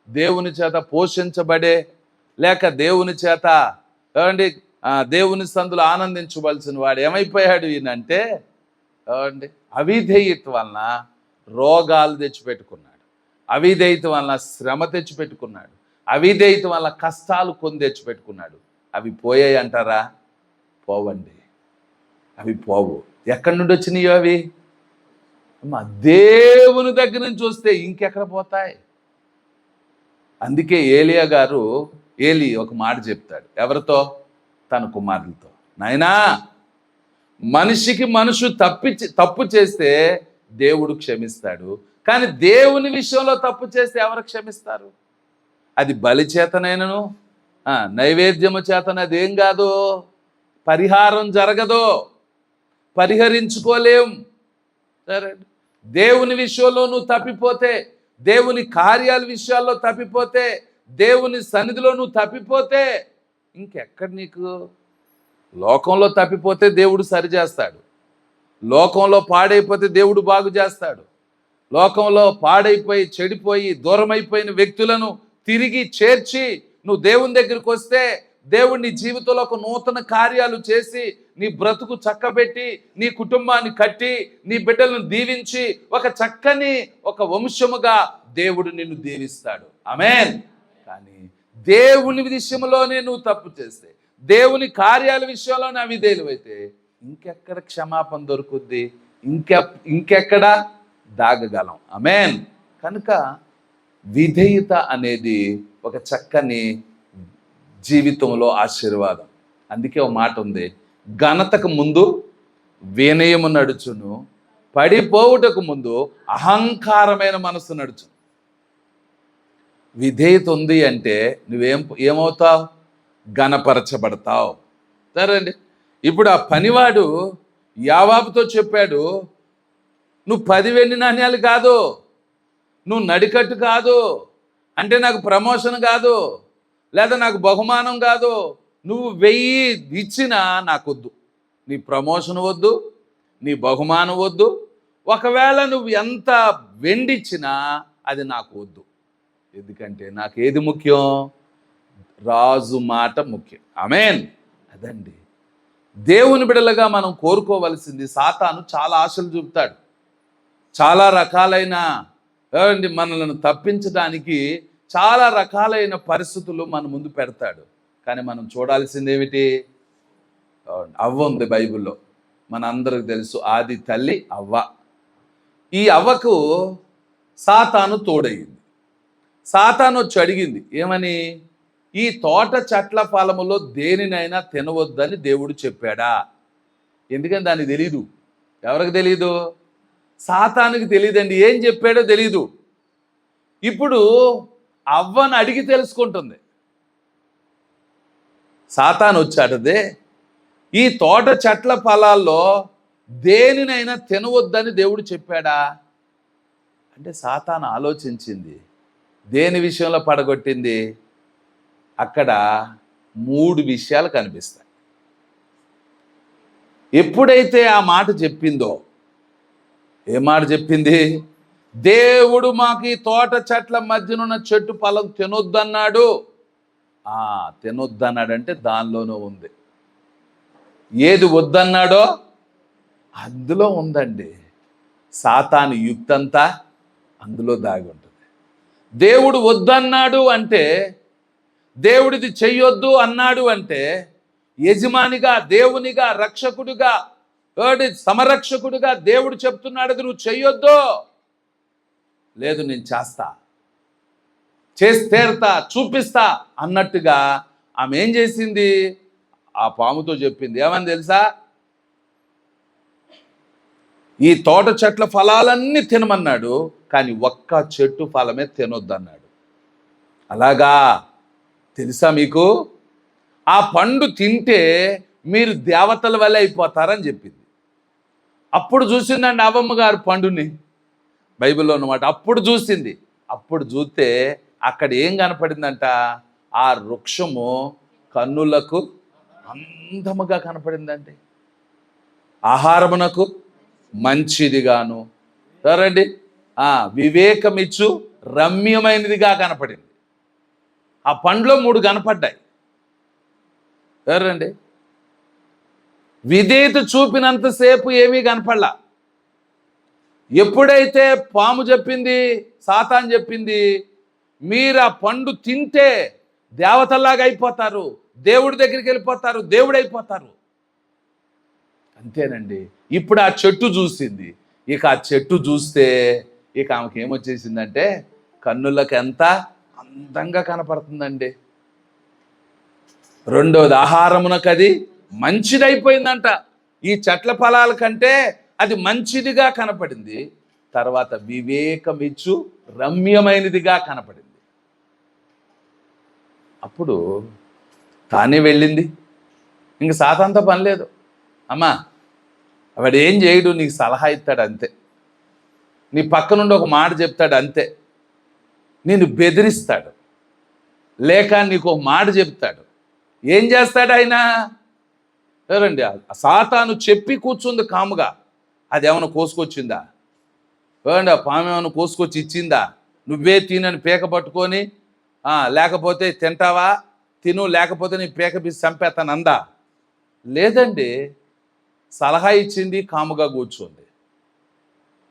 దేవుని చేత పోషించబడే, లేక దేవుని చేత దేవుని సందులో ఆనందించవలసిన వాడు ఏమైపోయాడు ఈయనంటే అవిధేయత వలన రోగాలు తెచ్చిపెట్టుకున్నాడు, అవిధేయత వలన శ్రమ తెచ్చిపెట్టుకున్నాడు, అవిధేయత వలన కష్టాలు కొని తెచ్చిపెట్టుకున్నాడు. అవి పోయాయి అంటారా? పోవండి, అవి పోవు. ఎక్కడి నుండి వచ్చినాయో అవి? దేవుని దగ్గర నుంచి వస్తే ఇంకెక్కడ పోతాయి? అందుకే ఏలి ఒక మాట చెప్తాడు. ఎవరితో? తన కుమారులతో. నాయనా, మనిషికి తప్పు చేస్తే దేవుడు క్షమిస్తాడు, కానీ దేవుని విషయంలో తప్పు చేస్తే ఎవరు క్షమిస్తారు? అది బలి చేతనైనను నైవేద్యము చేతన అదేం కాదు, పరిహారం జరగదు, పరిహరించుకోలేం. సరే, దేవుని విషయంలో నువ్వు తప్పిపోతే, దేవుని కార్యాల విషయాల్లో తప్పిపోతే, దేవుని సన్నిధిలో నువ్వు తప్పిపోతే ఇంకెక్కడ నీకు? లోకంలో తప్పిపోతే దేవుడు సరిచేస్తాడు, లోకంలో పాడైపోతే దేవుడు బాగు చేస్తాడు, లోకంలో పాడైపోయి చెడిపోయి దూరమైపోయిన వ్యక్తులను తిరిగి చేర్చి నువ్వు దేవుని దగ్గరికి వస్తే దేవుడు నీ జీవితంలో ఒక నూతన కార్యాలు చేసి నీ బ్రతుకు చక్కబెట్టి నీ కుటుంబాన్ని కట్టి నీ బిడ్డలను దీవించి ఒక చక్కని ఒక వంశముగా దేవుడు నిన్ను దీవిస్తాడు. ఆమేన్. కానీ దేవుని విషయంలోనే నువ్వు తప్పు చేస్తే, దేవుని కార్యాల విషయంలోనే అవిధేయులైతే ఇంకెక్కడ క్షమాపణ దొరుకుద్ది? ఇంకెక్కడ దాగగలం? ఆమేన్. కనుక విధేయత అనేది ఒక చక్కని జీవితంలో ఆశీర్వాదం. అందుకే ఒక మాట ఉంది, ఘనతకు ముందు వినయము నడుచును, పడిపోవుటకు ముందు అహంకారమైన మనసు నడుచును. విధేయత ఉంది అంటే ఏమవుతావు? ఘనపరచబడతావు. సరే అండి. ఇప్పుడు ఆ పనివాడు యావాబుతో చెప్పాడు, నువ్వు 10 వెండి నాణ్యాలు కాదు, నువ్వు నడికట్టు కాదు, అంటే నాకు ప్రమోషన్ కాదు, లేదా నాకు బహుమానం కాదు, నువ్వు 1000 ఇచ్చినా నాకొద్దు, నీ ప్రమోషన్ వద్దు, నీ బహుమానం వద్దు, ఒకవేళ నువ్వు ఎంత వెండిచ్చినా అది నాకు వద్దు. ఎందుకంటే నాకు ఏది ముఖ్యం? రాజు మాట ముఖ్యం. ఆమేన్. అదండి దేవుని బిడ్డలుగా మనం కోరుకోవలసింది. సాతాను చాలా ఆశలు చూపుతాడు, చాలా రకాలైన మనల్ని తప్పించడానికి చాలా రకాలైన పరిస్థితులు మన ముందు పెడతాడు. కానీ మనం చూడాల్సింది ఏమిటి? అవ్వ ఉంది బైబిల్లో, మన అందరికి తెలుసు, ఆది తల్లి అవ్వ. ఈ అవ్వకు సాతాను తోడయింది. సాతాను వచ్చి అడిగింది ఏమని? ఈ తోట చెట్ల ఫలములో దేనినైనా తినవద్దని దేవుడు చెప్పాడా? ఎందుకని దానికి తెలీదు. ఎవరికి తెలీదు? సాతానుకి తెలియదండి, ఏం చెప్పాడో తెలీదు. ఇప్పుడు అవ్వను అడిగి తెలుసుకుంటుంది. సాతాను వచ్చాడదే, ఈ తోట చెట్ల ఫలాల్లో దేనినైనా తినవద్దని దేవుడు చెప్పాడా అంటే సాతాను ఆలోచించింది. దేని విషయంలో పడగొట్టింది? అక్కడ 3 విషయాలు కనిపిస్తాయి. ఎప్పుడైతే ఆ మాట చెప్పిందో, ఏ మాట చెప్పింది? దేవుడు మాకు ఈ తోట చెట్ల మధ్యనున్న చెట్టు ఫలం తినొద్దన్నాడు. తినొద్దన్నాడంటే దానిలోనూ ఉంది. ఏది వద్దన్నాడో అందులో ఉందండి. సాతాను యుక్తంతా అందులో దాగి ఉంటుంది. దేవుడు వద్దన్నాడు అంటే, దేవుడిది చెయ్యొద్దు అన్నాడు అంటే, యజమానిగా, దేవునిగా, రక్షకుడిగా, సమరక్షకుడిగా దేవుడు చెప్తున్నాడు నువ్వు చెయ్యొద్దు. లేదు, నేను చేసి తీరుతా, చూపిస్తా అన్నట్టుగా ఆమె ఏం చేసింది? ఆ పాముతో చెప్పింది. ఏమని తెలుసా? ఈ తోట చెట్ల ఫలాలన్నీ తినమన్నాడు, కానీ ఒక్క చెట్టు ఫలమే తినొద్దన్నాడు. అలాగా? తెలుసా మీకు? ఆ పండు తింటే మీరు దేవతల వల్ల అయిపోతారని చెప్పింది. అప్పుడు చూసిందండి అవ్వమ్మ గారు పండుని, బైబిల్లో అన్నమాట. అప్పుడు చూసింది. అప్పుడు చూస్తే అక్కడ ఏం కనపడిందంట, ఆ వృక్షము కన్నులకు అందముగా కనపడిందండి, ఆహారమునకు మంచిదిగాను, సరేండి, వివేకమిచ్చు రమ్యమైనదిగా కనపడింది. ఆ పండ్లో 3 కనపడ్డాయి. ఎవరండి? విధేయత చూపినంతసేపు ఏమీ కనపడలా. ఎప్పుడైతే పాము చెప్పింది, సాతాను చెప్పింది, మీరు ఆ పండు తింటే దేవతల్లాగా అయిపోతారు, దేవుడి దగ్గరికి వెళ్ళిపోతారు, దేవుడైపోతారు, అంతేనండి. ఇప్పుడు ఆ చెట్టు చూసింది. ఇక ఆ చెట్టు చూస్తే ఇక ఆమెకి ఏమొచ్చేసిందంటే కన్నులకు ఎంత అందంగా కనపడుతుందండి. రెండోది, ఆహారమునకు అది మంచిదైపోయిందంట. ఈ చెట్ల ఫలాల కంటే అది మంచిదిగా కనపడింది. తర్వాత వివేకమిచ్చు రమ్యమైనదిగా కనపడింది. అప్పుడు తానే వెళ్ళింది, ఇంక సాతానుతో పని లేదు. అమ్మా, వాడు ఏం చేయడు, నీకు సలహా ఇస్తాడు అంతే, నీ పక్క నుండి ఒక మాట చెప్తాడు అంతే, నిన్ను బెదిరిస్తాడు, లేక నీకు ఒక మాట చెప్తాడు. ఏం చేస్తాడు ఆయన? ఎవరండి? సాతాను చెప్పి కూర్చుంది కాముగా, అది ఏమైనా కోసుకొచ్చిందా? ఏమండి, ఆ పాము ఏమైనా కోసుకొచ్చి ఇచ్చిందా? నువ్వే తినని పీక పట్టుకొని లేకపోతే తింటావా, తిను, లేకపోతే నీ పీక పీసి చంపేస్తాను అందా? లేదండి, సలహా ఇచ్చింది, కాముగా కూర్చోండి.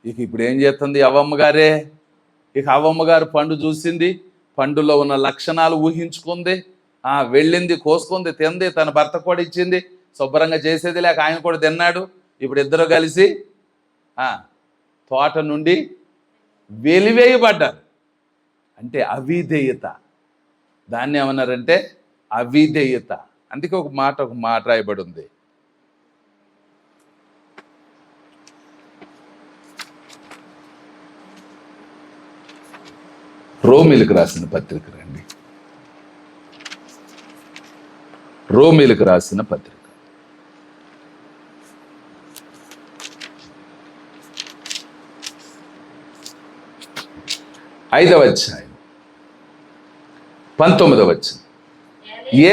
ఇక ఇప్పుడు ఏం చేస్తుంది అవ్వమ్మ గారే? ఇక అవ్వమ్మ గారు పండు చూసింది, పండులో ఉన్న లక్షణాలు ఊహించుకుంది, వెళ్ళింది, కోసుకుంది, తింది, తన భర్త కూడా ఇచ్చింది, శుభ్రంగా చేసేది లేక ఆయన కూడా తిన్నాడు. ఇప్పుడు ఇద్దరు కలిసి తోట నుండి వెలివేయబడ్డారు. అంటే అవిధేయత, దాన్ని ఏమన్నారంటే అవిధేయత. అందుకే ఒక మాట రాయబడి ఉంది, రోమీలకు రాసిన పత్రిక రండి, రోమీలకు రాసిన పత్రిక 5వ అధ్యాయం 19వ వచనం.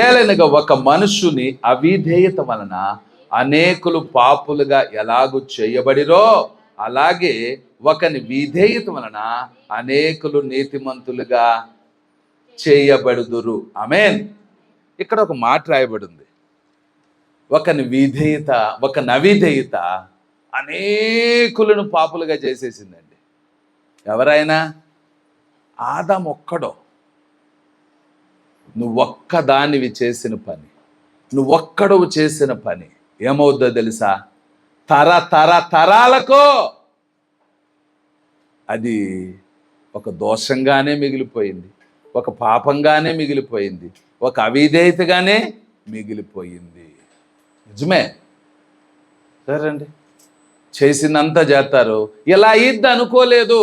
ఏలనగా ఒక మనుషుని అవిధేయత వలన అనేకులు పాపులుగా ఎలాగూ చేయబడిరో, అలాగే ఒకని విధేయత వలన అనేకులు నీతిమంతులుగా చేయబడుదురు. ఆమేన్. ఇక్కడ ఒక మాట రాయబడి ఉంది, ఒకని విధేయత, ఒక నవిధేయత అనేకులను పాపులుగా చేసేసిందండి. ఎవరైనా? ఆదాము ఒక్కడో. నువ్వొక్కదానివి చేసిన పని, నువ్వొక్కడవు చేసిన పని ఏమవుద్దో తెలుసా? తరాలకు అది ఒక దోషంగానే మిగిలిపోయింది, ఒక పాపంగానే మిగిలిపోయింది, ఒక అవిధేయతగానే మిగిలిపోయింది. నిజమే, సరేండి. చేసినంత చేస్తారు. ఇలా అయ్యిద్ది అనుకోలేదు,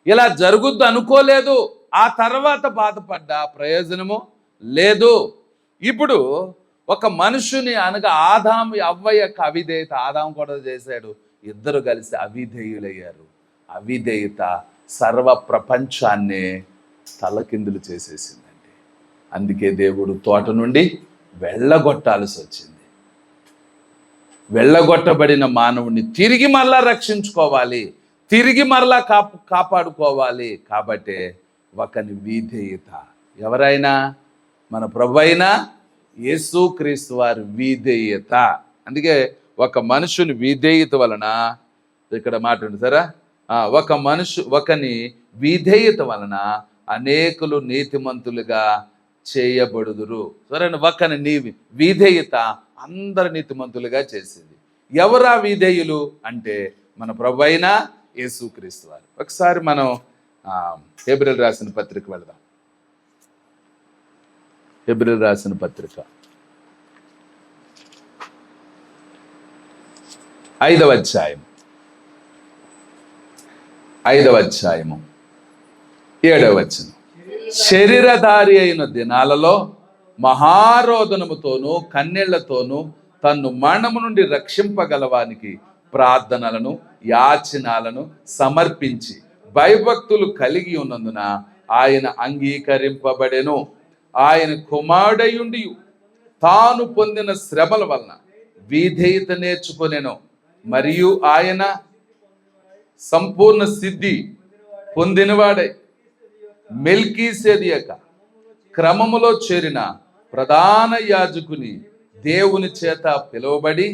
ఇలా జరుగుద్ది అనుకోలేదు, ఆ తర్వాత బాధపడ్డా ప్రయోజనము లేదు. ఇప్పుడు ఒక మనుషుని అనగా ఆదాము అవ్వ యొక్క అవిధేయత, ఆదాము కూడా చేశాడు, ఇద్దరు కలిసి అవిధేయులయ్యారు. అవిధేయత సర్వ ప్రపంచాన్నే తలకిందులు చేసేసిందండి. అందుకే దేవుడు తోట నుండి వెళ్ళగొట్టాల్సి వచ్చింది. వెళ్ళగొట్టబడిన మానవుడిని తిరిగి మరలా రక్షించుకోవాలి, తిరిగి మరలా కాపాడుకోవాలి. కాబట్టే ఒకని విధేయత, ఎవరైనా మన ప్రభువైన యేసుక్రీస్తు వారి విధేయత. అందుకే ఒక మనుషుని విధేయత వలన, ఇక్కడ మాట ఉంది సరే, ఒకని విధేయత వలన అనేకులు నీతిమంతులుగా చేయబడుదురు. సరే, ఒకని నీ విధేయత అందరు నీతిమంతులుగా చేసింది. ఎవరా విధేయులు అంటే మన ప్రభువైన యేసుక్రీస్తు వారు. ఒకసారి మనం హెబ్రీయులకు రాసిన పత్రిక వెళదాం. హెబ్రీయులకు రాసిన పత్రిక 5వ అధ్యాయము 7వ వచనం. శరీరధారి అయిన దినాలలో మహారోదనముతోనూ కన్నీళ్లతోనూ తన్ను మరణము నుండి రక్షింపగలవానికి ప్రార్థనలను యాచనాలను సమర్పించి భయభక్తులు కలిగి ఉన్నందున ఆయన అంగీకరింపబడెను. ఆయన కుమారుడయుండి తాను పొందిన శ్రమల వలన విధేయత నేర్చుకొనెను. మరియు ఆయన సంపూర్ణ సిద్ధి పొందినవాడై మెల్కీసెదెక క్రమములో చేరిన ప్రధాన యాజకుని దేవుని చేత పిలువబడి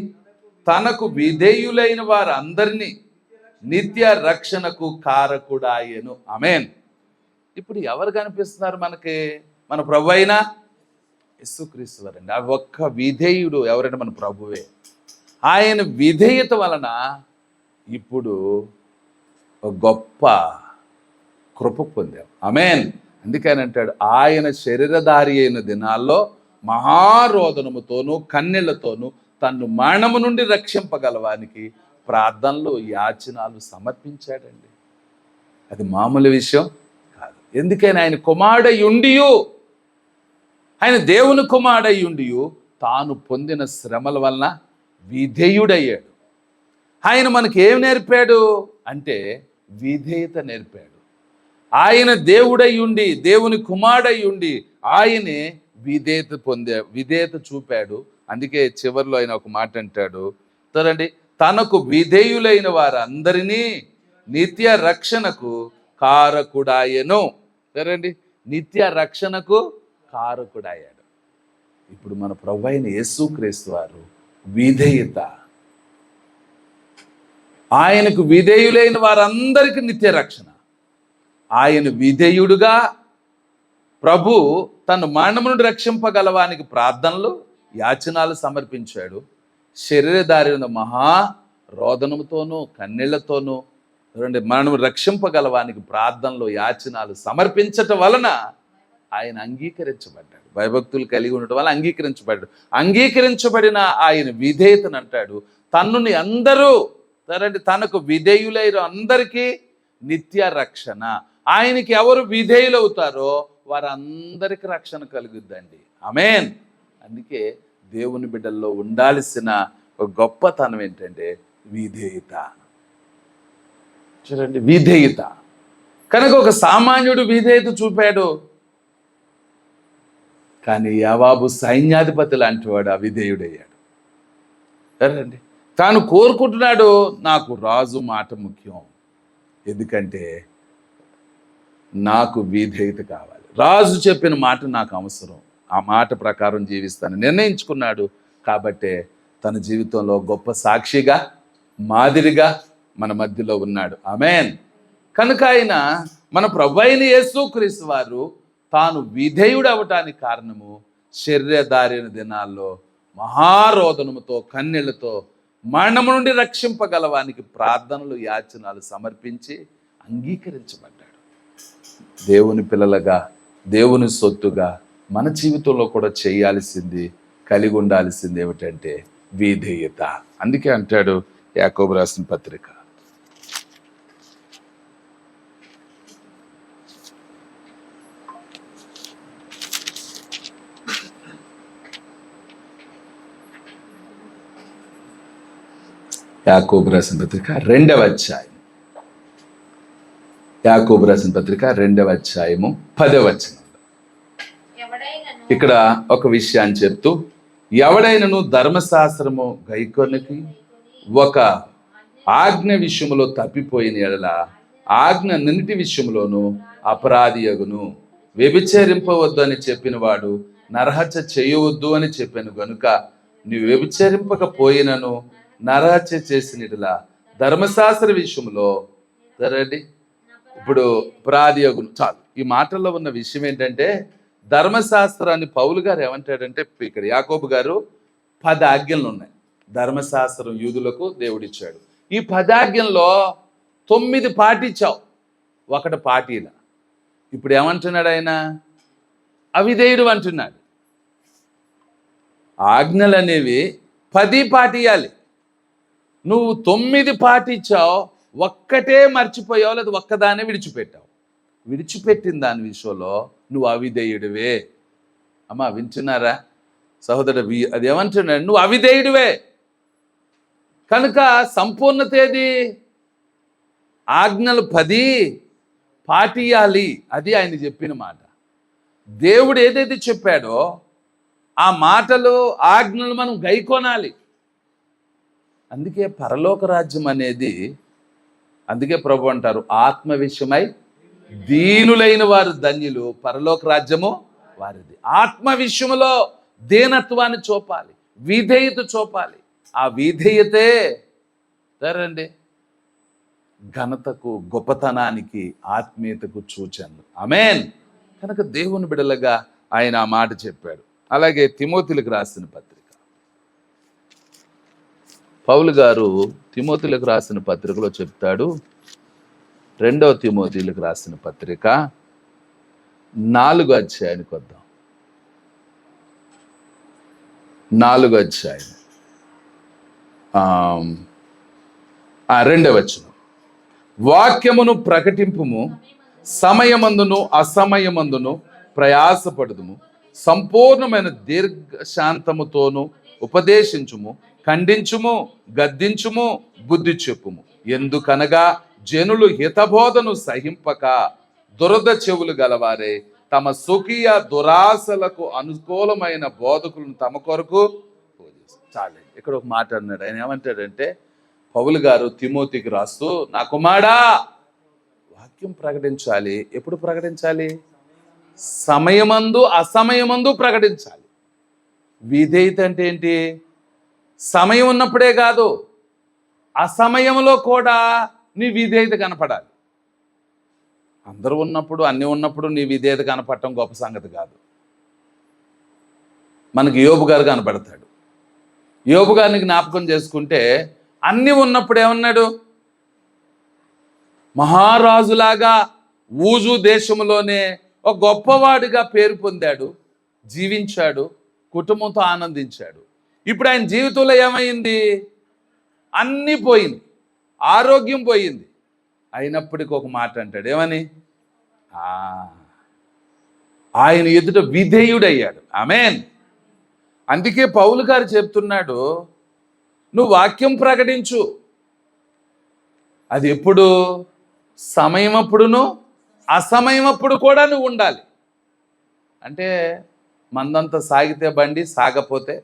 తనకు విధేయులైన వారందరినీ నిత్య రక్షణకు కారకుడాయెను. ఆమేన్. ఇప్పుడు ఎవరు కనిపిస్తున్నారు మనకి? మన ప్రభు అయినా యేసుక్రీస్తు వారండి. ఆ ఒక్క విధేయుడు ఎవరైనా మన ప్రభువే. ఆయన విధేయత వలన ఇప్పుడు ఒక గొప్ప కృప పొందాం. ఆమేన్. అందుకని అంటాడు, ఆయన శరీరధారి అయిన దినాల్లో మహారోదనముతోనూ కన్నీళ్లతోనూ తన్ను మరణము నుండి రక్షింపగలవానికి ప్రార్థనలు యాచనాలు సమర్పించాడండి. అది మామూలు విషయం కాదు. ఎందుకని ఆయన కుమారుడయుండియు, ఆయన దేవుని కుమారుడయుండియు తాను పొందిన శ్రమల వలన విధేయుడయ్యాడు. ఆయన మనకి ఏం నేర్పాడు అంటే విధేయత నేర్పాడు. ఆయన దేవుడై ఉండి, దేవుని కుమారుడై ఉండి ఆయనే విధేయత చూపాడు. అందుకే చివరిలో ఆయన ఒక మాట అంటాడు, చూడండి, తనకు విధేయులైన వారందరినీ నిత్య రక్షణకు కారకుడాయెను. సరేండి, నిత్య రక్షణకు కారకుడాయాడు. ఇప్పుడు మన ప్రభువైన యేసుక్రీస్తు వారు విధేయత, ఆయనకు విధేయులైన వారందరికీ నిత్య రక్షణ. ఆయన విధేయుడుగా ప్రభు తను మరణం నుండి రక్షింపగలవానికి ప్రార్థనలు యాచనాలు సమర్పించాడు. శరీరధారి మహా రోదనముతోనూ కన్నీళ్లతోనూ మరణం రక్షింపగలవానికి ప్రార్థనలు యాచనాలు సమర్పించటం వలన ఆయన అంగీకరించబడ్డాడు. భయభక్తులు కలిగి ఉండటం వల్ల అంగీకరించబడ్డాడు. అంగీకరించబడిన ఆయన విధేయతను అంటాడు, తన్నుని అందరూ తనకు విధేయులైన అందరికీ నిత్య రక్షణ. ఆయనకి ఎవరు విధేయులవుతారో వారందరికీ రక్షణ కలుగుద్దండి. ఆమేన్. అందుకే దేవుని బిడ్డల్లో ఉండాల్సిన ఒక గొప్పతనం ఏంటంటే విధేయత. చూడండి, విధేయత. కనుక ఒక సామాన్యుడు విధేయత చూపాడు, కానీ యావాబు సైన్యాధిపతి లాంటి వాడు అవిధేయుడయ్యాడు. సరేండి, తాను కోరుకుంటున్నాడు, నాకు రాజు మాట ముఖ్యం, ఎందుకంటే నాకు విధేయత కావాలి, రాజు చెప్పిన మాట నాకు అవసరం, ఆ మాట ప్రకారం జీవిస్తాను నిర్ణయించుకున్నాడు. కాబట్టే తన జీవితంలో గొప్ప సాక్షిగా, మాదిరిగా మన మధ్యలో ఉన్నాడు. ఆమేన్. కనుక ఆయన మన ప్రభువైన యేసుక్రీస్తు వారు తాను విధేయుడు అవటానికి కారణము శరీరధారిన దినాల్లో మహారోదనముతో కన్నీళ్లతో మరణము నుండి రక్షింపగలవానికి ప్రార్థనలు యాచనాలు సమర్పించి అంగీకరించబడ్డాడు. దేవుని పిల్లలుగా, దేవుని సొత్తుగా మన జీవితంలో కూడా చేయాల్సింది, కలిగి ఉండాల్సింది ఏమిటంటే విధేయత. అందుకే అంటాడు యాకోబు రాసిన పత్రిక, యాకోబు రాసిన పత్రిక 2వ అధ్యాయం, యాకోబు రాసిన పత్రిక 2వ అధ్యాయము 10వ వచనం. ఇక్కడ ఒక విషయాన్ని చెప్తూ, ఎవడైనను ధర్మశాస్త్రము గైకొనికి ఒక ఆజ్ఞ విషయంలో తప్పిపోయిన ఎడల ఆజ్ఞ అన్నిటి విషయంలోనూ అపరాధి యగును. వ్యభిచరింపవద్దు అని చెప్పిన వాడు నరహత్య చేయవద్దు అని చెప్పాను గనుక నీవు వ్యభిచరింపకపోయినను నరహత్య చేసిన ఎడల ధర్మశాస్త్ర విషయంలో సరేండి, ఇప్పుడు అపరాధి యగును. చాలు, ఈ మాటల్లో ఉన్న విషయం ఏంటంటే ధర్మశాస్త్రాన్ని పౌలు గారు ఏమంటాడంటే, ఇక్కడ యాకోబు గారు 10 ఆజ్ఞలు ఉన్నాయి. ధర్మశాస్త్రం యూదులకు దేవుడిచ్చాడు. ఈ 10 ఆజ్ఞల్లో 9 పాటించావు, 1 పాటిలా. ఇప్పుడు ఏమంటున్నాడు ఆయన? అవిధేయుడు అంటున్నాడు. ఆజ్ఞలు అనేవి 10 పాటియాలి. నువ్వు 9 పాటించావు, 1 మర్చిపోయావు, లేదా ఒక్కదానే విడిచిపెట్టావు. విడిచిపెట్టిన దాని విషయంలో నువ్వు అవిధేయుడివే. అమ్మా వింటున్నారా సహోదరు? అది ఏమంటున్నాడు? నువ్వు అవిధేయుడివే. కనుక సంపూర్ణత ఏది? ఆజ్ఞలు 10 పాటియాలి. అది ఆయన చెప్పిన మాట. దేవుడు ఏదైతే చెప్పాడో ఆ మాటలు, ఆజ్ఞలు మనం గైకొనాలి. అందుకే పరలోక రాజ్యం అనేది, అందుకే ప్రభు అంటారు, ఆత్మ విషయమై దీనులైన వారు ధన్యులు, పరలోక రాజ్యము వారిది. ఆత్మ విషయంలో దీనత్వాన్ని చూపాలి, విధేయత చూపాలి. ఆ విధేయతే సరేండి ఘనతకు, గొప్పతనానికి, ఆత్మీయతకు సూచనలు. ఆమేన్. కనుక దేవుని బిడలగా ఆయన ఆ మాట చెప్పాడు. అలాగే తిమోతిలకు రాసిన పత్రిక, పౌలు గారు తిమోతిలకు రాసిన పత్రికలో చెప్తాడు. 2వ తిమోతిలకు రాసిన పత్రిక 4వ అధ్యాయానికి వద్దాం. 4వ అధ్యాయం 2వ వచనం. వాక్యమును ప్రకటింపుము, సమయమందును అసమయమందును ప్రయాసపడుదుము, సంపూర్ణమైన దీర్ఘశాంతముతోను ఉపదేశించుము, ఖండించుము, గద్దించుము, బుద్ధి చెప్పుము. ఎందుకనగా జనులు హితబోధను సహింపక దురద చెవులు గలవారే తమ స్వకీయ దురాశలకు అనుకూలమైన బోధకులను తమ కొరకు చాలే. ఇక్కడ ఒక మాట అన్నాడు. ఆయన ఏమంటాడంటే, పౌలు గారు తిమోతికి రాస్తూ, నా కుమారుడా వాక్యం ప్రకటించాలి. ఎప్పుడు ప్రకటించాలి? సమయమందు అసమయమందు ప్రకటించాలి. విధేయత అంటే ఏంటి? సమయం ఉన్నప్పుడే కాదు, అసమయంలో కూడా నీ విధేయత కనపడాలి. అందరూ ఉన్నప్పుడు, అన్నీ ఉన్నప్పుడు నీ విధేయత కనపడటం గొప్ప సంగతి కాదు. మనకి యోబు గారు కనపడతాడు. యోబు గారిని జ్ఞాపకం చేసుకుంటే, అన్నీ ఉన్నప్పుడు ఏమన్నాడు? మహారాజులాగా ఊజు దేశంలోనే ఒక గొప్పవాడిగా పేరు పొందాడు, జీవించాడు, కుటుంబంతో ఆనందించాడు. ఇప్పుడు ఆయన జీవితంలో ఏమైంది? అన్నీ పోయింది, ఆరోగ్యం పోయింది. అయినప్పటికీ ఒక మాట అంటాడు. ఏమని? ఆయన ఎదుట విధేయుడయ్యాడు. ఆమేన్. అందుకే పౌలు గారు చెప్తున్నాడు, నువ్వు వాక్యం ప్రకటించు. అది ఎప్పుడు? సమయం అప్పుడును అసమయం అప్పుడు కూడా నువ్వు ఉండాలి. అంటే మందంతా సాగితే బండి, సాగపోతే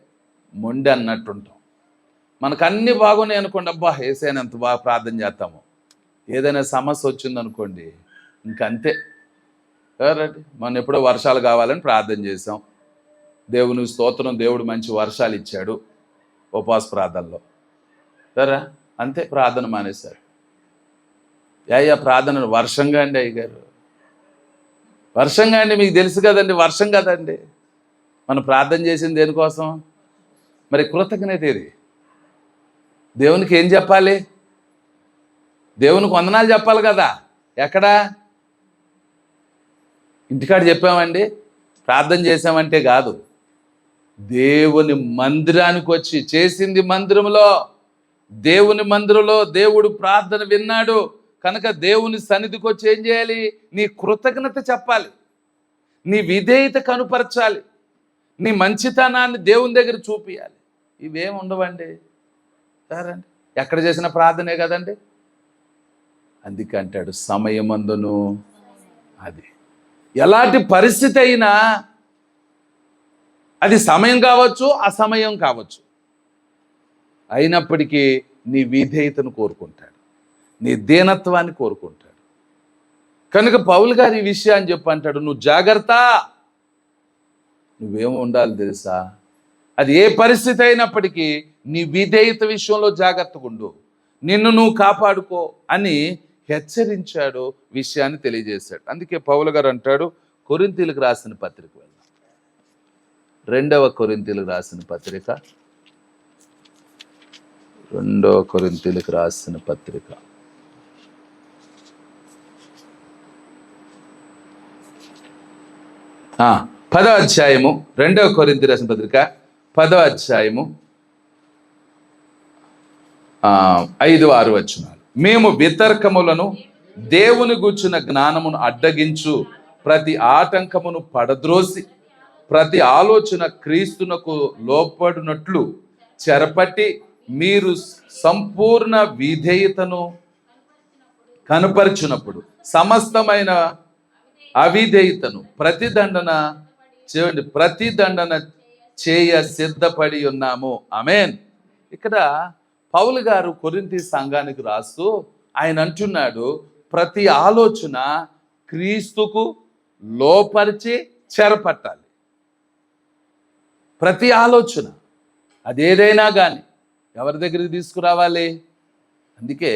మొండి అన్నట్టుంటాం. మనకు అన్ని బాగున్నాయి అనుకోండి, అబ్బా ఏసైనా ఎంత బాగా ప్రార్థన చేస్తాము. ఏదైనా సమస్య వచ్చిందనుకోండి, ఇంకంతే. రండి, మొన్న ఎప్పుడో వర్షాలు కావాలని ప్రార్థన చేసాం, దేవుని స్తోత్రం, దేవుడు మంచి వర్షాలు ఇచ్చాడు ఉపవాస ప్రార్థనలో. సరే అంతే, ప్రార్థన మానేశారు. అయ్యా ప్రార్థన వర్షంగా అండి అయ్యగారు, వర్షంగా అండి, మీకు తెలుసు కదండి, వర్షం కదండి. మనం ప్రార్థన చేసింది దేనికోసం? మరి కృతజ్ఞత ఏది? దేవునికి ఏం చెప్పాలి? దేవునికి వందనాలు చెప్పాలి కదా. ఎక్కడా? ఇంటికాడ చెప్పామండి, ప్రార్థన చేసామంటే కాదు. దేవుని మందిరానికి వచ్చి చేసింది మందిరంలో, దేవుని మందిరంలో దేవుడు ప్రార్థన విన్నాడు కనుక దేవుని సన్నిధికి వచ్చి ఏం చేయాలి? నీ కృతజ్ఞత చెప్పాలి, నీ విధేయత కనుపరచాలి, నీ మంచితనాన్ని దేవుని దగ్గర చూపియాలి. ఇవేమి ఉండవండి. సరేండి, ఎక్కడ చేసిన ప్రార్థనే కదండి. అందుకే అంటాడు, సమయమందును. అది ఎలాంటి పరిస్థితి అయినా, అది సమయం కావచ్చు, అసమయం కావచ్చు, అయినప్పటికీ నీ విధేయతను కోరుకుంటాడు, నీ దీనత్వాన్ని కోరుకుంటాడు. కనుక పౌలు గారు ఈ విషయాన్ని చెప్పి అంటాడు, నువ్వు జాగ్రత్త. నువ్వేమో ఉండాలి తెలుసా? అది ఏ పరిస్థితి అయినప్పటికీ నీ విధేయత విషయంలో జాగ్రత్తగా ఉండు, నిన్ను నువ్వు కాపాడుకో అని హెచ్చరించాడు, విషయాన్ని తెలియజేశాడు. అందుకే పౌలు గారు అంటాడు, కొరింథీయులకు రాసిన పత్రిక వెళ్దాం. 2వ కొరింథీయులకు రాసిన పత్రిక, 2వ కొరింథీయులకు రాసిన పత్రిక 10వ అధ్యాయము, 2వ కొరింథీయులకు రాసిన పత్రిక 10వ అధ్యాయము 5, 6 వచనాలు. మేము వితర్కములను, దేవుని గూర్చిన జ్ఞానమును అడ్డగించు ప్రతి ఆటంకమును పడద్రోసి, ప్రతి ఆలోచన క్రీస్తునకు లోపడినట్లు చెరపట్టి, మీరు సంపూర్ణ విధేయతను కనపరిచినప్పుడు సమస్తమైన అవిధేయతను ప్రతిదండన చేయ సిద్ధపడి ఉన్నాము. ఆమేన్. ఇక్కడ పౌలు గారు కొరింథీ సంఘానికి రాస్తూ ఆయన అంటున్నాడు, ప్రతి ఆలోచన క్రీస్తుకు లోపరిచి చెరపట్టాలి. ప్రతి ఆలోచన అదేదైనా కానీ ఎవరి దగ్గరికి తీసుకురావాలి? అందుకే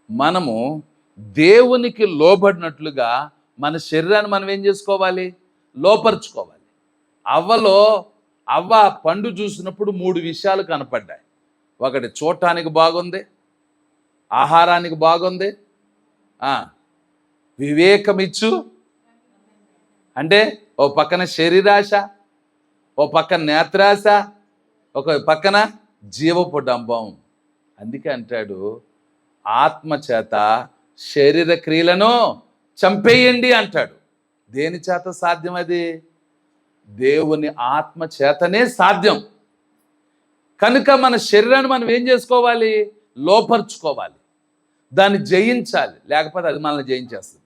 మనము దేవునికి లోబడినట్లుగా మన శరీరాన్ని మనం ఏం చేసుకోవాలి? లోపరుచుకోవాలి. అవ్వ పండు చూసినప్పుడు 3 విషయాలు కనపడ్డాయి. ఒకటి చూడటానికి బాగుంది, ఆహారానికి బాగుంది, వివేకమిచ్చు అంటే ఓ పక్కన శరీరాశ, ఓ పక్కన నేత్రాశ, ఒక పక్కన జీవపు డంబం. అందుకే అంటాడు, ఆత్మ చేత శరీర క్రియలను చంపేయండి అంటాడు. దేని చేత సాధ్యం? అది దేవుని ఆత్మ చేతనే సాధ్యం. కనుక మన శరీరాన్ని మనం ఏం చేసుకోవాలి? లోపరుచుకోవాలి, దాన్ని జయించాలి. లేకపోతే అది మనల్ని జయించేస్తుంది.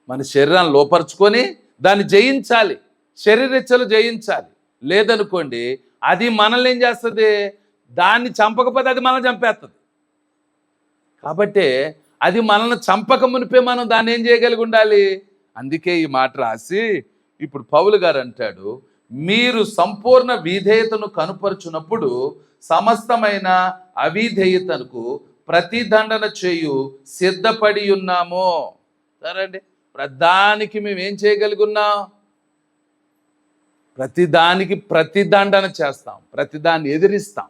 మన శరీరాన్ని లోపరుచుకొని దాన్ని జయించాలి, శరీరేచ్ఛలు జయించాలి. లేదనుకోండి అది మనల్ని ఏం చేస్తుంది? దాన్ని చంపకపోతే అది మనల్ని చంపేస్తుంది. కాబట్టి అది మనల్ని చంపక మునిపే మనం దాన్ని ఏం చేయగలిగి ఉండాలి? అందుకే ఈ మాట రాసి ఇప్పుడు పౌలు గారు అంటాడు, మీరు సంపూర్ణ విధేయతను కనుపరుచున్నప్పుడు సమస్తమైన అవిధేయతకు ప్రతిదండన చేయు సిద్ధపడి ఉన్నాము. సరే అండి, ప్రతిదానికి మేము ఏం చేయగలిగి ఉన్నాం? ప్రతిదానికి ప్రతిదండన చేస్తాం, ప్రతిదాన్ని ఎదిరిస్తాం,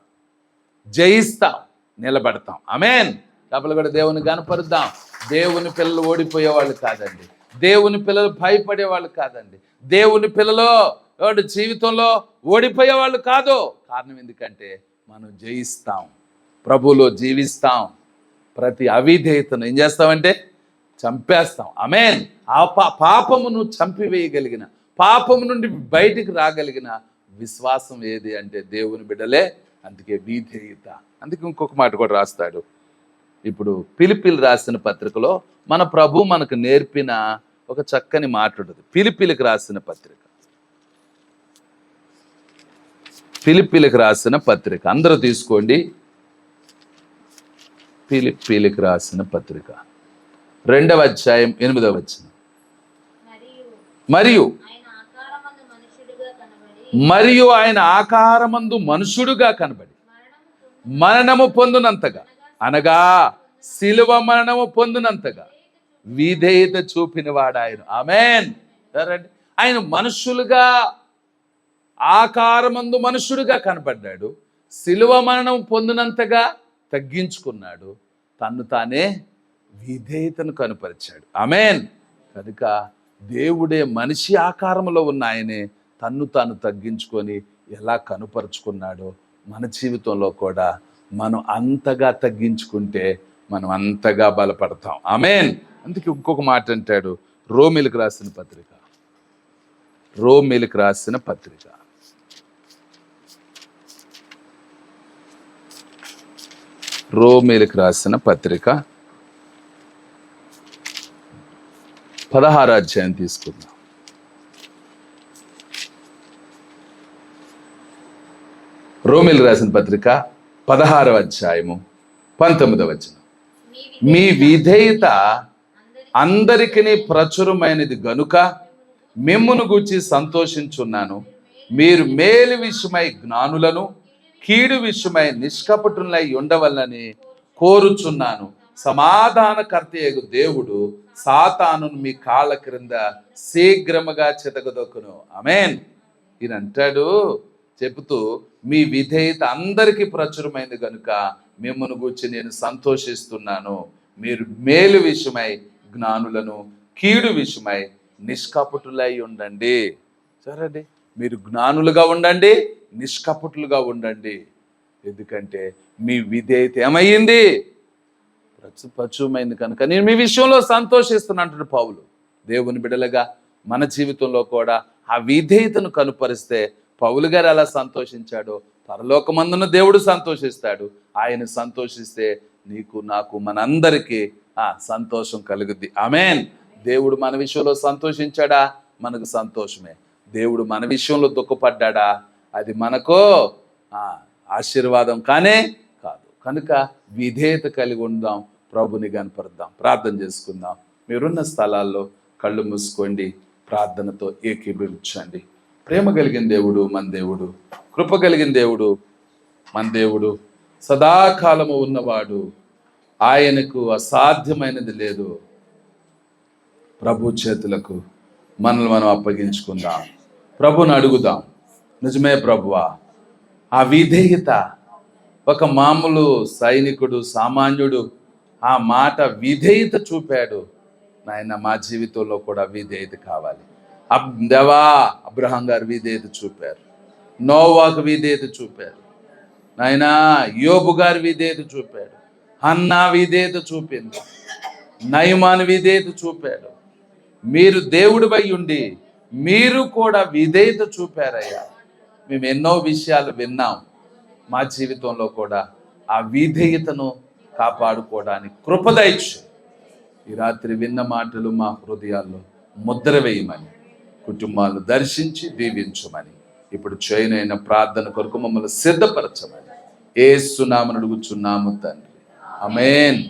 జయిస్తాం, నిలబడతాం. ఆమేన్. కాబట్టి కూడా దేవుని కనపరుద్దాం. దేవుని పిల్లలు ఓడిపోయేవాళ్ళు కాదండి, దేవుని పిల్లలు భయపడేవాళ్ళు కాదండి, దేవుని పిల్లలు జీవితంలో ఓడిపోయేవాళ్ళు కాదు. కారణం ఎందుకంటే మనం జయిస్తాం, ప్రభువులో జీవిస్తాం. ప్రతి అవిధేయతను ఏం చేస్తామంటే చంపేస్తాం. ఆమేన్. ఆ పాపమును చంపివేయగలిగిన, పాపము నుండి బయటికి రాగలిగిన విశ్వాసం ఏది అంటే దేవుని బిడ్డలే. అందుకే విధేయత. అందుకే ఇంకొక మాట కూడా రాస్తాడు. ఇప్పుడు ఫిలిప్పీలు రాసిన పత్రికలో మన ప్రభు మనకు నేర్పిన ఒక చక్కని మాట ఉంటుంది. ఫిలిప్పీలకు రాసిన పత్రిక, ఫిలిప్పీలకు రాసిన పత్రిక అందరూ తీసుకోండి. ఫిలిప్పీలకు రాసిన పత్రిక 2వ అధ్యాయం 8వ వచనం. మరియు ఆయన ఆకారమందు మనుషుడుగా కనబడి మరణము పొందునంతగా, అనగా శిలువ మరణము పొందునంతగా విధేయత చూపినవాడు ఆయన. ఆమేన్. ఆయన మనుషులుగా, ఆకారమందు మనుషుడుగా కనబడ్డాడు, శిలువ మరణం పొందినంతగా తగ్గించుకున్నాడు, తన్ను తానే విధేయతను కనుపరిచాడు. ఆమేన్. కనుక దేవుడే మనిషి ఆకారంలో ఉన్న ఆయనే తన్ను తాను తగ్గించుకొని ఎలా కనుపరుచుకున్నాడో మన జీవితంలో కూడా మనం అంతగా తగ్గించుకుంటే మనం అంతగా బలపడతాం. ఆమేన్. అందుకే ఇంకొక మాట అంటాడు, రోమీలకు రాసిన పత్రిక, రోమీలకు రాసిన పత్రిక 16వ అధ్యాయం తీసుకుందాం. రోమీలకు రాసిన పత్రిక 16వ అధ్యాయము 19వ వచనం. మీ విధేయత అందరికీ ప్రచురమైనది గనుక మిమ్మును గూర్చి సంతోషించున్నాను. మీరు మేలు విషయమై జ్ఞానులను, కీడు విషయమై నిష్కపటులై ఉండవల్లని కోరుచున్నాను. సమాధానకర్తయగు దేవుడు సాతానును మీ కాళ్ళ క్రింద శీఘ్రముగా చితకదొక్కును. ఆమేన్. ఈయన అంటాడు చెబుతూ, మీ విధేయత అందరికీ ప్రచురమైంది కనుక మిమ్మల్ని గూర్చి నేను సంతోషిస్తున్నాను. మీరు మేలు విషయమై జ్ఞానులను, కీడు విషయమై నిష్కపటులై ఉండండి. సరే, మీరు జ్ఞానులుగా ఉండండి, నిష్కపటులుగా ఉండండి. ఎందుకంటే మీ విధేయత ఏమయ్యింది? ప్రచురమైంది కనుక నేను మీ విషయంలో సంతోషిస్తున్నాను పౌలు. దేవుని బిడలుగా మన జీవితంలో కూడా ఆ విధేయతను కనుపరిస్తే పౌలు గారు ఎలా సంతోషించాడో పరలోకమందున దేవుడు సంతోషిస్తాడు. ఆయన సంతోషిస్తే నీకు, నాకు, మనందరికీ సంతోషం కలుగుద్ది. ఆమేన్. దేవుడు మన విషయంలో సంతోషించాడా, మనకు సంతోషమే. దేవుడు మన విషయంలో దుఃఖపడ్డా, అది మనకు ఆశీర్వాదం కానే కాదు. కనుక విధేయత కలిగి ఉందాం, ప్రభుని కనపడదాం. ప్రార్థన చేసుకుందాం. మీరున్న స్థలాల్లో కళ్ళు మూసుకోండి, ప్రార్థనతో ఏకీభవించండి. ప్రేమ కలిగిన దేవుడు మన దేవుడు, కృప కలిగిన దేవుడు మన దేవుడు, సదాకాలము ఉన్నవాడు, ఆయనకు అసాధ్యమైనది లేదు. ప్రభు చేతులకు మనల్ని మనం అప్పగించుకుందాం, ప్రభుని అడుగుదాం. నిజమే ప్రభువా, ఆ విధేయత, ఒక మామూలు సైనికుడు, సామాన్యుడు ఆ మాట విధేయత చూపాడు. నాయన, మా జీవితంలో కూడా విధేయత కావాలి. దేవా, అబ్రహాం గారు విధేయత చూపారు, నోవాకు విధేయత చూపారు, నాయనా యోబు గారు విధేయత చూపాడు, హన్నా విధేయత చూపింది, నయమాను విధేయత చూపాడు. మీరు దేవుడిపై ఉండి మీరు కూడా విధేయత చూపారయ్యా. మేము ఎన్నో విషయాలు విన్నాం, మా జీవితంలో కూడా ఆ విధేయతను కాపాడుకోవడానికి కృప దయచేయండి. ఈ రాత్రి విన్న మాటలు మా హృదయాల్లో ముద్ర వేయమని, కుటుంబాలను దర్శించి దీవించమని, ఇప్పుడు చేయనైన ప్రార్థన కొరకు మమ్మల్ని సిద్ధపరచమని యేసు నామమున అడుగుచున్నాము తండ్రి. ఆమేన్.